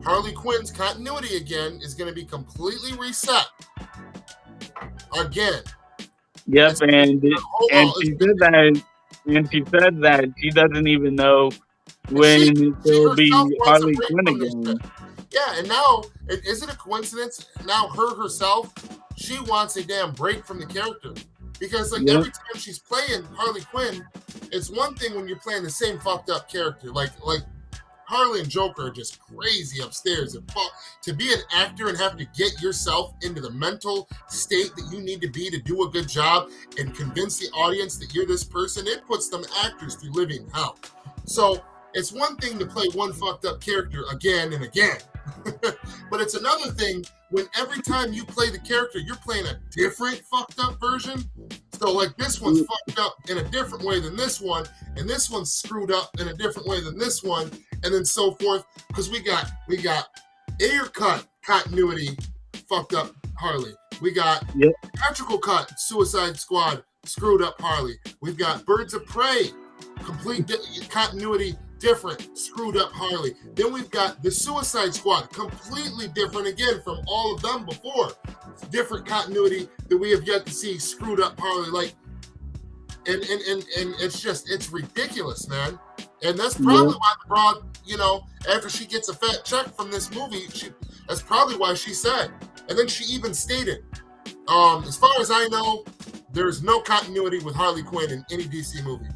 Harley Quinn's continuity again is going to be completely reset. Again. Yep, and she said that she doesn't even know when there'll be Harley Quinn again. Yeah, and now, is it a coincidence? Now her herself, she wants a damn break from the character. Because like every time she's playing Harley Quinn, it's one thing when you're playing the same fucked up character. Like Harley and Joker are just crazy upstairs. And to be an actor and have to get yourself into the mental state that you need to be to do a good job and convince the audience that you're this person, it puts them actors through living hell. So it's one thing to play one fucked up character again and again. But it's another thing when every time you play the character, you're playing a different fucked up version. So like this one's fucked up in a different way than this one, and this one's screwed up in a different way than this one, and then so forth. Because we got Ayer Cut continuity fucked up Harley. We got Theatrical Cut Suicide Squad screwed up Harley. We've got Birds of Prey complete continuity different, screwed up Harley. Then we've got the Suicide Squad, completely different again from all of them before. Different continuity that we have yet to see, screwed up Harley. Like, and it's ridiculous, man. And that's probably why the broad, after she gets a fat check from this movie, That's probably why she said. And then she even stated, as far as I know, there's no continuity with Harley Quinn in any DC movie.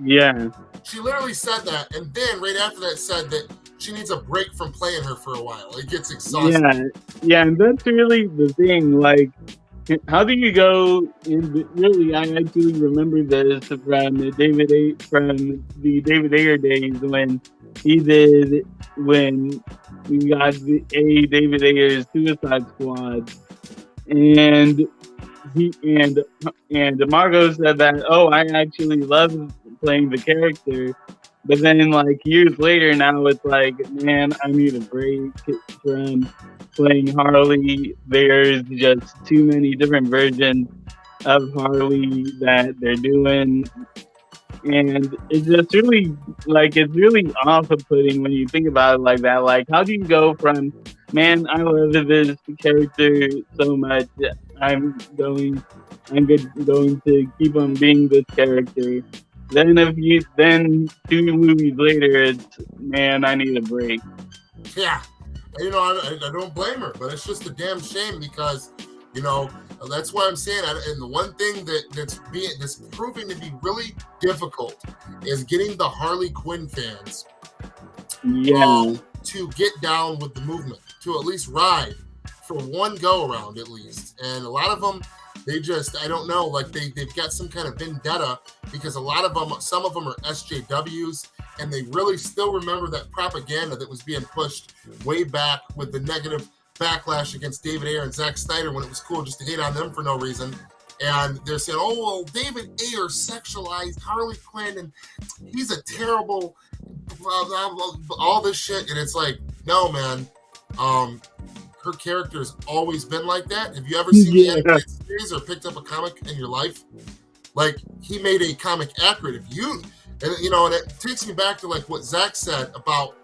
Yeah. She literally said that, and then right after that said that she needs a break from playing her for a while. It gets exhausting. Yeah, and that's really the thing. Like, how do you go? Really, I actually remember this from the David Ayer days when we got the David Ayer's Suicide Squad, and Margot said that, oh, I actually love playing the character. But then, like, years later, now it's like, man, I need a break from playing Harley. There's just too many different versions of Harley that they're doing. And it's just really, like, it's really off-putting when you think about it like that. Like, how do you go from, man, I love this character so much, I'm going to keep on being this character. Then 2 movies later, it's, man, I need a break. Yeah, you know, I don't blame her, but it's just a damn shame because, you know, that's why I'm saying. And the one thing that's proving to be really difficult is getting the Harley Quinn fans, to get down with the movement, to at least ride for one go around at least. And a lot of them, they just, I don't know, like they've got some kind of vendetta because a lot of them, some of them are SJWs, and they really still remember that propaganda that was being pushed way back with the negative backlash against David Ayer and Zack Snyder when it was cool just to hate on them for no reason. And they're saying, oh, well, David Ayer sexualized Harley Quinn and he's a terrible, blah, blah, blah, all this shit. And it's like, no, man. Her character's always been like that. Have you ever seen the animated series or picked up a comic in your life? Like, he made a comic accurate. If you, and you know, and it takes me back to like what Zach said about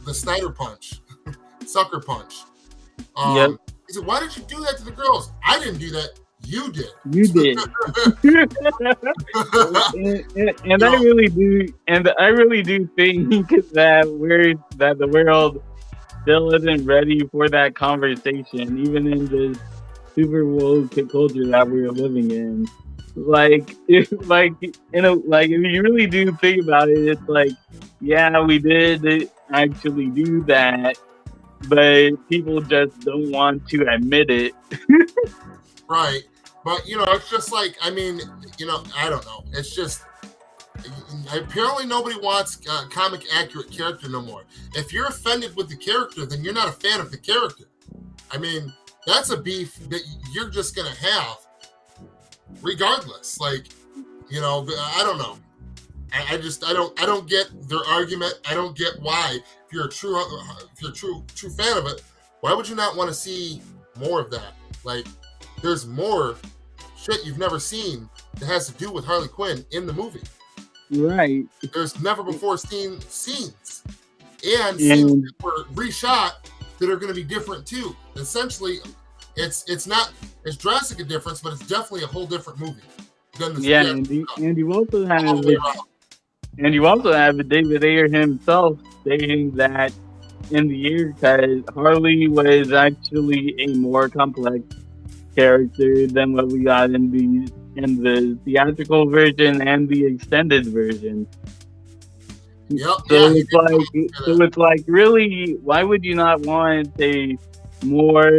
the Snyder Punch, Sucker Punch. He said, "Why did you do that to the girls?" I didn't do that. You did. You did. and I really do. And I really do think that the world still isn't ready for that conversation, even in the super woke culture that we're living in. If you really do think about it, it's like, yeah, we did actually do that, but people just don't want to admit it. Right. But, you know, it's just like, I mean, you know, I don't know. It's just, apparently nobody wants a comic accurate character no more. If you're offended with the character, then you're not a fan of the character. I mean, that's a beef that you're just going to have regardless. Like, you know, I don't know. I don't get their argument. I don't get why, if you're a true fan of it, why would you not want to see more of that? Like, there's more shit you've never seen that has to do with Harley Quinn in the movie. Right. There's never before seen scenes. And scenes that were reshot that are going to be different too. Essentially, it's not as drastic a difference, but it's definitely a whole different movie. And you also have David Ayer himself stating that in the Ayer Cut, Harley was actually a more complex character than what we got in the theatrical version and the extended version. Yep. So it's like, really, why would you not want a more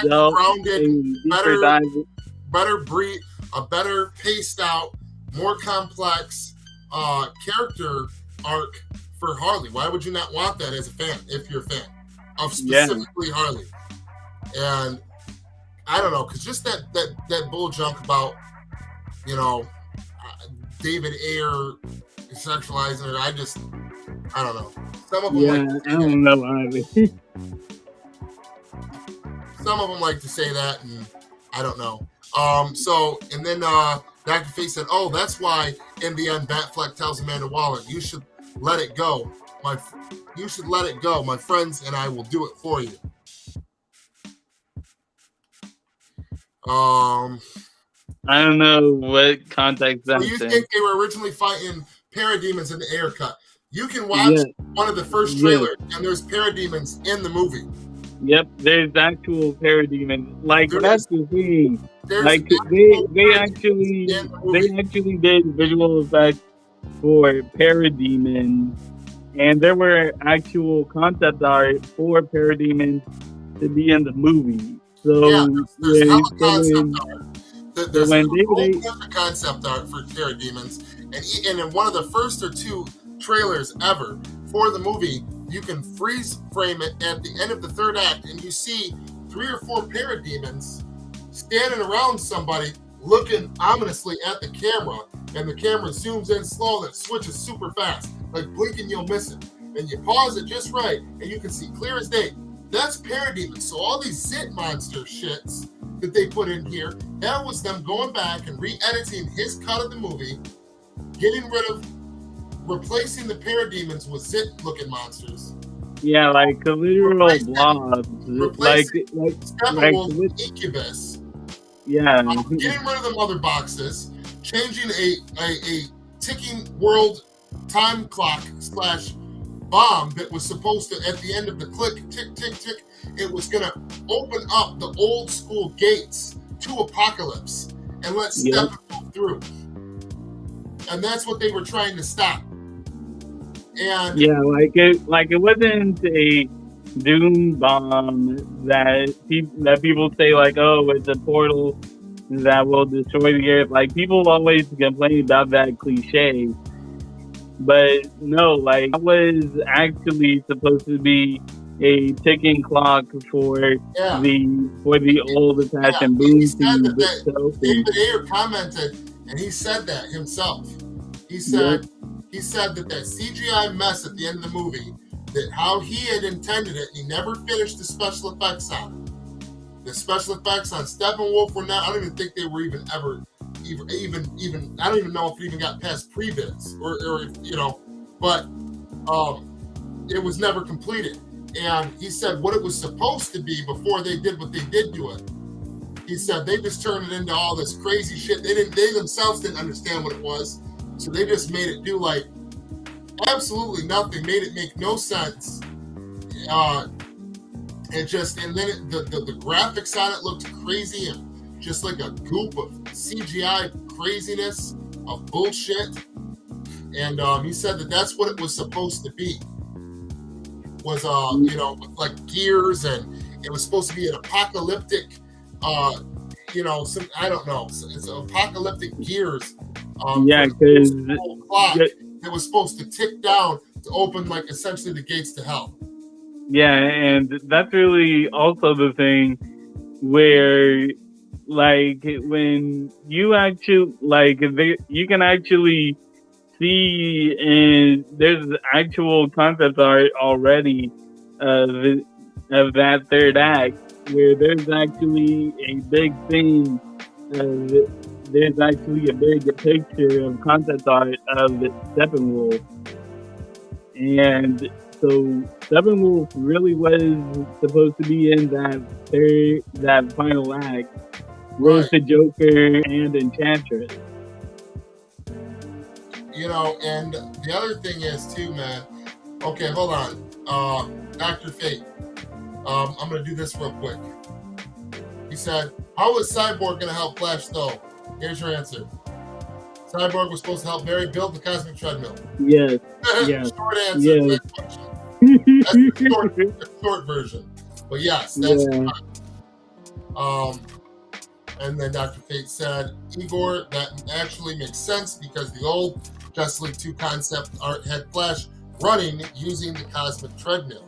grounded, better paced out, more complex character arc for Harley? Why would you not want that as a fan, if you're a fan of specifically Harley? And I don't know, because just that bull junk about, you know, David Ayer sexualizing her, I don't know. Some of them I don't know either. Some of them like to say that, and I don't know. And then Dr. Fate said, "Oh, that's why in the end, Batfleck tells Amanda Waller, you should let it go. You should let it go. My friends and I will do it for you." I don't know what context that. So you think they were originally fighting parademons in the Ayer Cut? You can watch Yeah. one of the first Yeah. trailers, and there's parademons in the movie. Yep, there's actual parademons. Like that's the thing. There's Like actual they parademons in the movie. actually did visual effects for parademons, and there were actual concept art for parademons to be in the movie. So Yeah, there's hella so concept art. There's when a David whole A. bunch of concept art for parademons, and in one of the first or two trailers ever for the movie, you can freeze frame it at the end of the third act, and you see 3 or 4 parademons standing around somebody looking ominously at the camera, and the camera zooms in slow and it switches super fast, like blinking you'll miss it, and you pause it just right, and you can see clear as day. That's parademons. So all these Zit monster shits that they put in here, that was them going back and re-editing his cut of the movie, getting rid of, replacing the parademons with Zit-looking monsters. Yeah, like a literal blobs. Like Steppenwolf with Incubus. Yeah. Getting rid of the mother boxes, changing a ticking world time clock / bomb that was supposed to, at the end of the click, tick, tick, tick, it was going to open up the old school gates to Apocalypse and let Steppenwolf through. And that's what they were trying to stop. And yeah, it wasn't a doom bomb that people say like, oh, it's a portal that will destroy the earth. Like people always complain about that cliche. But no, like that was actually supposed to be a ticking clock for the old attach and boom tube itself. David Ayer commented, and he said that himself. He said that CGI mess at the end of the movie, that how he had intended it, he never finished the special effects on it. The special effects on Steppenwolf were not. I don't even think they were even ever. Even I don't even know if it even got past pre-bids or but it was never completed. And he said what it was supposed to be before they did what they did to it. He said they just turned it into all this crazy shit. They themselves didn't understand what it was, so they just made it do like absolutely nothing. Made it make no sense. And then the graphics on it looked crazy and just like a goop of CGI craziness of bullshit. And he said that that's what it was supposed to be. Was with like gears, and it was supposed to be an apocalyptic some, I don't know, it's apocalyptic gears. Because it was supposed to tick down to open like essentially the gates to hell. Yeah, and that's really also the thing where like when you actually you can actually see, and there's actual concept art already of that third act where there's actually a big thing. There's actually a big picture of concept art of Steppenwolf, and so Steppenwolf really was supposed to be in that final act with the Joker and Enchantress. And the other thing is too, man. Okay, hold on. Dr. Fate. I'm gonna do this real quick. He said, "How is Cyborg gonna help Flash though?" Here's your answer. Cyborg was supposed to help Barry build the cosmic treadmill. Yes. Short answer to that question. That's the short version. But yes, that's correct. And then Dr. Fate said, Igor, that actually makes sense because the old Justice League 2 concept art had Flash running using the cosmic treadmill.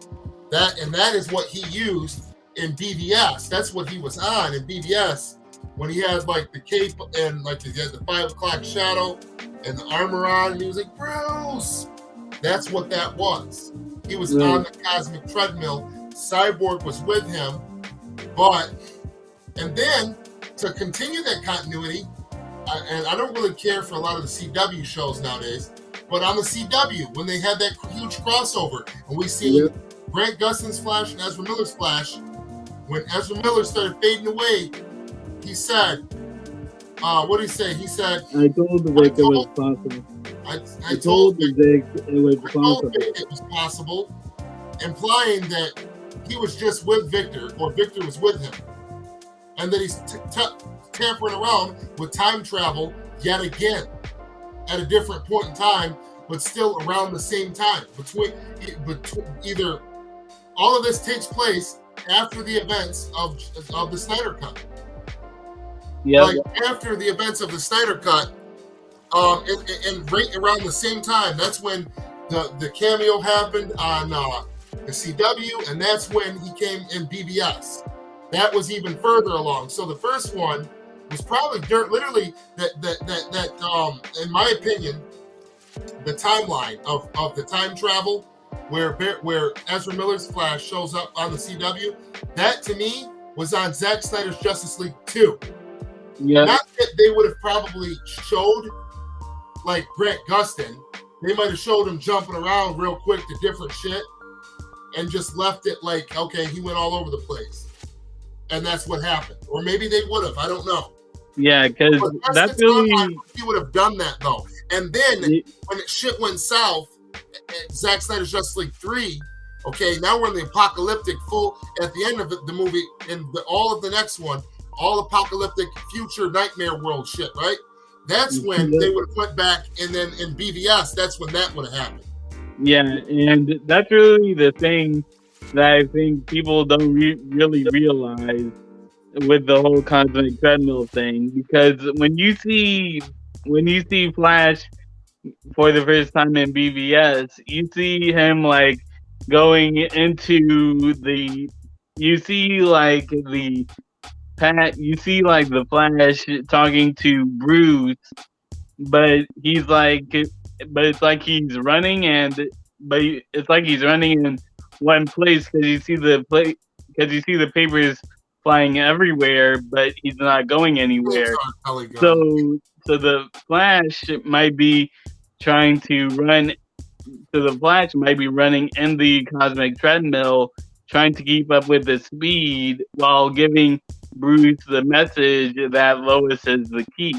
That is what he used in BVS. That's what he was on in BVS when he had like the cape and like he had the 5 o'clock shadow and the armor on, and he was like, Bruce. That's what that was. He was on the cosmic treadmill. Cyborg was with him, and then to continue that continuity, and I don't really care for a lot of the CW shows nowadays, but on the CW, when they had that huge crossover, and we see Grant Gustin's Flash and Ezra Miller's Flash, when Ezra Miller started fading away, he said, what did he say? He said, I told the Vic it was possible. I told Vic it was I told possible. Vic it was possible, implying that he was just with Victor, or Victor was with him, and that he's tampering around with time travel yet again at a different point in time, but still around the same time. Between either all of this takes place after the events of the Snyder Cut. Yeah, Like after the events of the Snyder Cut, and right around the same time, that's when the cameo happened on the CW, and that's when he came in BVS. That was even further along. So the first one was probably literally that in my opinion, the timeline of the time travel where Ezra Miller's Flash shows up on the CW. That to me was on Zack Snyder's Justice League 2. yeah, Not that they would have probably showed like Grant Gustin. They might have showed him jumping around real quick to different shit and just left it like, okay, he went all over the place. And that's what happened. Or maybe they would have. I don't know. yeah, because But that's the timeline really he would have done that though. And then when shit went south at Zack Snyder's Justice League 3, okay, now we're in the apocalyptic at the end of the movie, and all of the next one, all apocalyptic future nightmare world shit, right? That's when they would have went back, and then in BVS, that's when that would have happened. Yeah, and that's really the thing that I think people don't really realize with the whole cosmic treadmill thing, because when you see Flash for the first time in BVS, you see him like going into you see like the Flash talking to Bruce, but it's like he's running in one place because you see the papers flying everywhere, but he's not going anywhere. So the Flash might be trying to run. So the Flash might be running in the cosmic treadmill, trying to keep up with the speed while giving Bruce the message that Lois is the key.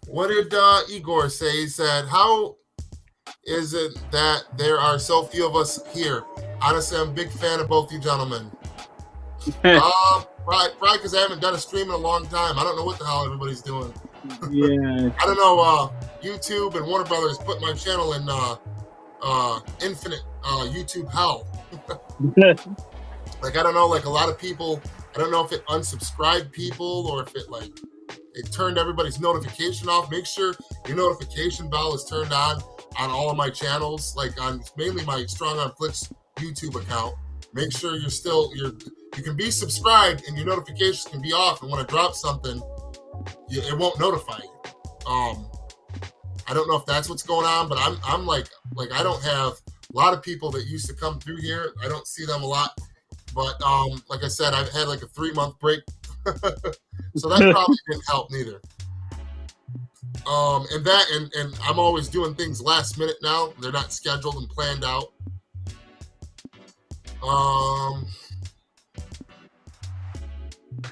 What did Igor say? He said, how is it that there are so few of us here? Honestly, I'm a big fan of both you gentlemen. Probably because I haven't done a stream in a long time. I don't know what the hell everybody's doing. Yeah. I don't know. YouTube and Warner Brothers put my channel in infinite YouTube hell. Like, I don't know, like a lot of people, I don't know if it unsubscribed people or if it turned everybody's notification off. Make sure your notification bell is turned on all of my channels, like on mainly my Strong on Flix YouTube account. Make sure you can be subscribed and your notifications can be off, and when I drop something, it won't notify you. I don't know if that's what's going on, but I'm like I don't have a lot of people that used to come through here. I don't see them a lot, but like I said, I've had like a 3-month break, so that probably didn't help neither. And I'm always doing things last minute now. They're not scheduled and planned out. I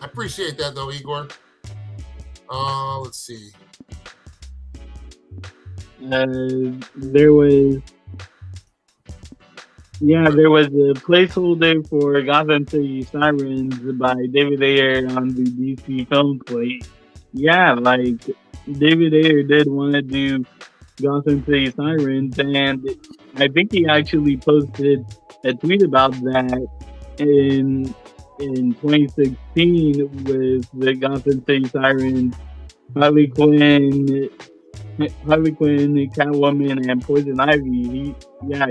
appreciate that though, Igor. Let's see. There was a placeholder for Gotham City Sirens by David Ayer on the DC film slate. Yeah, like David Ayer did want to do Gotham City Sirens, and I think he actually posted a tweet about that in 2016 with the Gotham City Sirens, Harley Quinn, Catwoman, and Poison Ivy.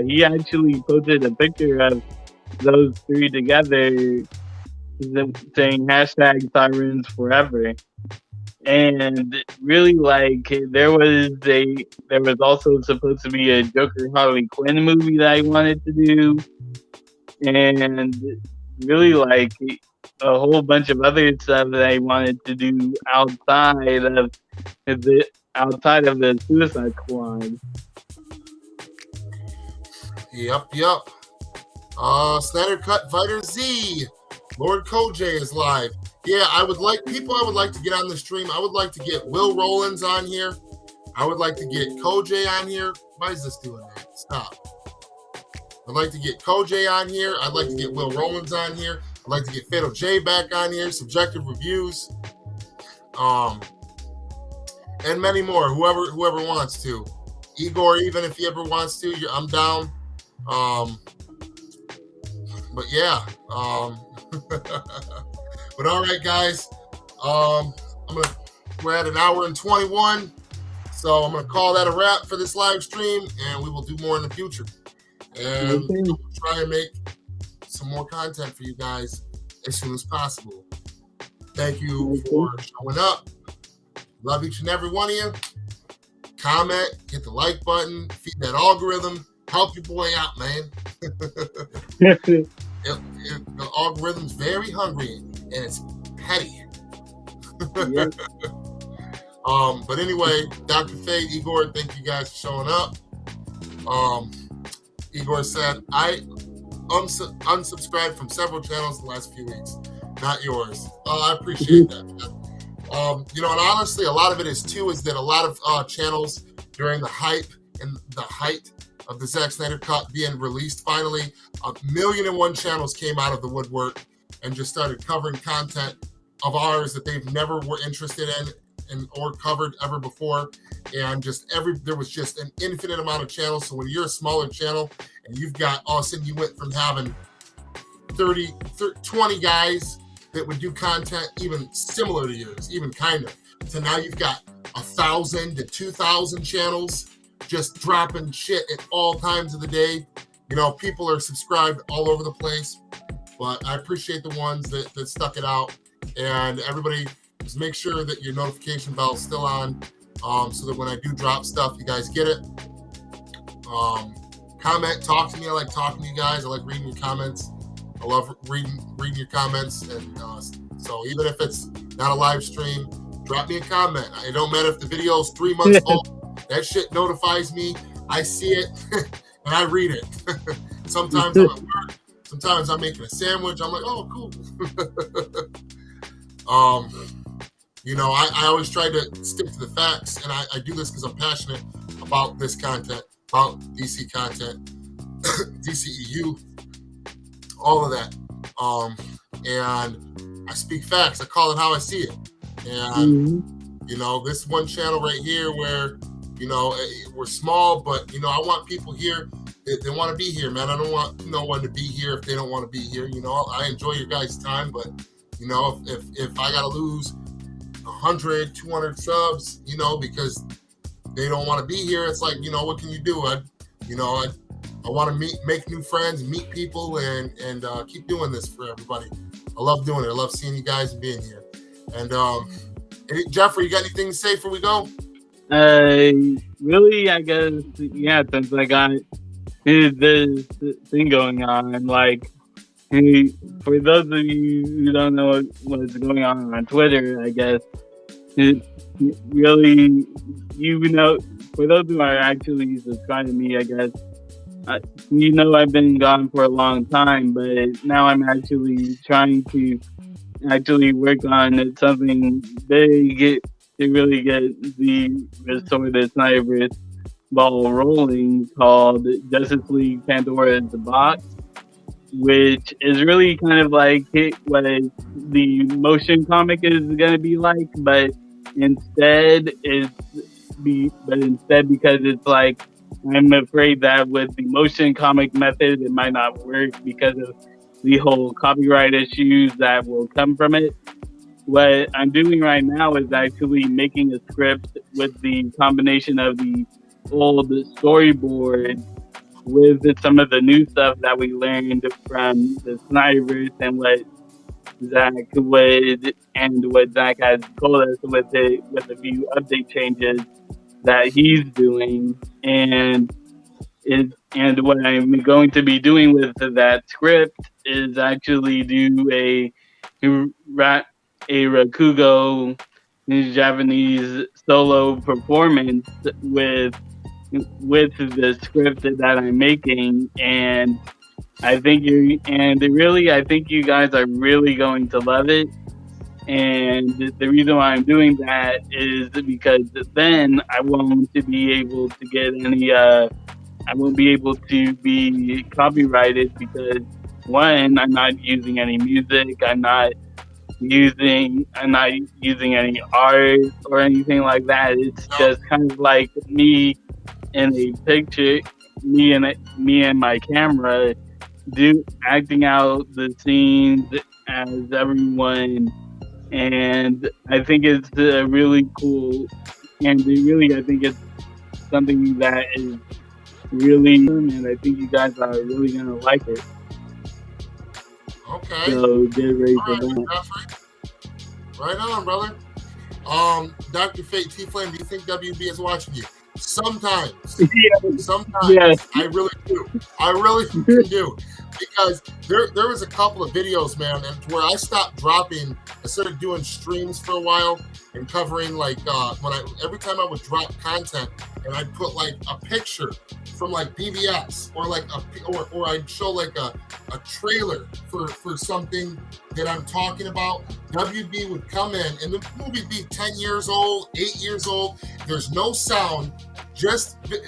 He actually posted a picture of those three together, saying hashtag Sirens Forever. And really, like, there was also supposed to be a Joker Harley Quinn movie that I wanted to do, and really, like, a whole bunch of other stuff that I wanted to do outside of the Suicide Squad. Yep. Snyder Cut Fighter Z. Lord Koj is live. Yeah, I would like to get on the stream. I would like to get Will Rollins on here. I would like to get Koj on here. Why is this doing that? Stop. I'd like to get Koj on here. I'd like to get Will Rollins on here. I'd like to get Fatal J back on here. Subjective Reviews. And many more. Whoever wants to. Igor, even if he ever wants to, I'm down. But yeah. But all right, guys. We're at an hour and 21. So I'm gonna call that a wrap for this live stream, and we will do more in the future. And we'll try and make some more content for you guys as soon as possible. Thank you for showing up. Love each and every one of you. Comment, hit the like button, feed that algorithm, help your boy out, man. The algorithm's very hungry and it's petty. But anyway, Dr. Fade, Igor, thank you guys for showing up. Igor said, I unsubscribed from several channels in the last few weeks. Not yours. I appreciate that. And honestly, a lot of it is that a lot of channels during the hype and the height of the Zack Snyder Cut being released finally, 1,000,001 channels came out of the woodwork and just started covering content of ours that they've never were interested in or covered ever before. And there was just an infinite amount of channels. So when you're a smaller channel and you've got, all of a sudden you went from having 20 guys that would do content even similar to yours, even kind of, to now you've got 1,000 to 2,000 channels just dropping shit at all times of the day. People are subscribed all over the place, but I appreciate the ones that stuck it out. And everybody, just make sure that your notification bell is still on, so that when I do drop stuff, you guys get it. Comment, talk to me. I like talking to you guys. I like reading your comments. I love reading your comments. And so even if it's not a live stream, drop me a comment. It don't matter if the video is 3 months old. That shit notifies me. I see it and I read it. Sometimes I'm at work. Sometimes I'm making a sandwich. I'm like, oh, cool. I always try to stick to the facts, and I do this because I'm passionate about this content, about DC content, DCEU, all of that. And I speak facts. I call it how I see it. And, this one channel right here where, we're small, but, I want people here that they want to be here, man. I don't want no one to be here if they don't want to be here. I enjoy your guys' time, but, if I got to lose 100, 200 subs, because they don't want to be here, it's like, what can you do? I want to make new friends, meet people, and keep doing this for everybody. I love doing it. I love seeing you guys and being here. And Jeffrey, you got anything to say before we go? Really, I guess, yeah, since I got this thing going on, like, hey, for those of you who don't know what's going on Twitter, I guess, really, for those who are actually subscribed to me, I guess, I've been gone for a long time, but now I'm actually trying to work on something big to really get the restore the Snyder ball rolling, called Justice League Pandora's Box, which is really kind of like what the motion comic is going to be like, but instead because it's like, I'm afraid that with the motion comic method, it might not work because of the whole copyright issues that will come from it. What I'm doing right now is actually making a script with the combination of the old storyboard with some of the new stuff that we learned from the Snyderverse and what Zach has told us with a few update changes that he's doing, and what I'm going to be doing with that script is actually do a Rakugo Japanese solo performance with the script that I'm making, and I think you guys are really going to love it. And the reason why I'm doing that is because then I won't be able to get any. I won't be able to be copyrighted because one, I'm not using any music. I'm not using any art or anything like that. It's just kind of like me in a picture, me and my camera acting out the scenes as everyone, and I think it's really cool, and I think it's something that is really, and I think you guys are really gonna like it. Okay. So get ready for that. Jeffrey. Right on, brother. Dr. Fate T-Flame, do you think WB is watching you? Sometimes. Sometimes. Yes. I really do. Do. Because there was a couple of videos, man, where I stopped dropping. I started doing streams for a while and covering like every time I would drop content and I'd put like a picture from like BVS or like or I'd show like a trailer for something that I'm talking about. WB would come in and the movie would be 10 years old, 8 years old. There's no sound, just the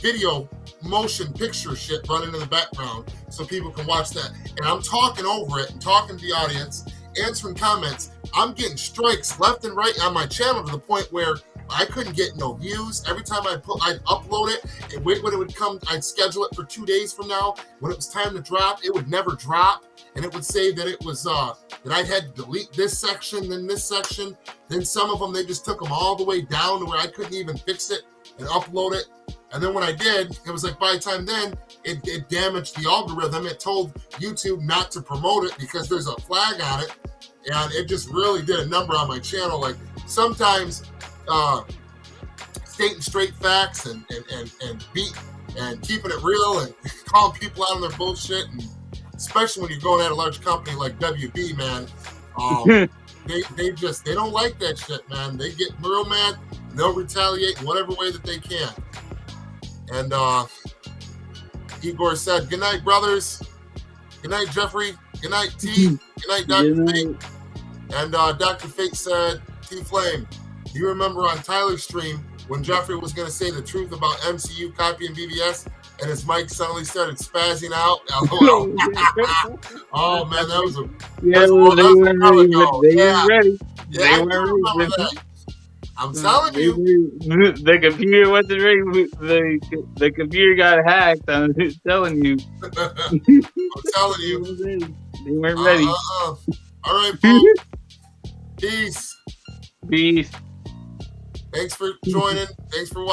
video motion picture shit running in the background so people can watch that. And I'm talking over it and talking to the audience, answering comments. I'm getting strikes left and right on my channel to the point where I couldn't get no views. Every time I'd upload it and wait when it would come, I'd schedule it for 2 days from now. When it was time to drop, it would never drop. And it would say that it was, that I had to delete this section, then this section. Then some of them, they just took them all the way down to where I couldn't even fix it and upload it. And then when I did, it was like by the time then, it damaged the algorithm. It told YouTube not to promote it because there's a flag on it. And it just really did a number on my channel. Like sometimes stating straight facts and keeping it real and calling people out on their bullshit. And especially when you're going at a large company like WB, man, they don't like that shit, man. They get real mad. They'll retaliate in whatever way that they can. And Igor said, good night, brothers. Good night, Jeffrey. Good night, T. Good night, Dr. Fate. And Dr. Fate said, T-Flame, do you remember on Tyler's stream when Jeffrey was going to say the truth about MCU copying BBS and his mic suddenly started spazzing out? LOL. Oh, man, that was a... Yeah, they weren't ready. Yeah, I remember that. I'm telling you. The computer wasn't ready. The computer got hacked. I'm telling you. I'm telling you. They weren't ready. All right, folks. Peace. Peace. Thanks for joining. Thanks for watching.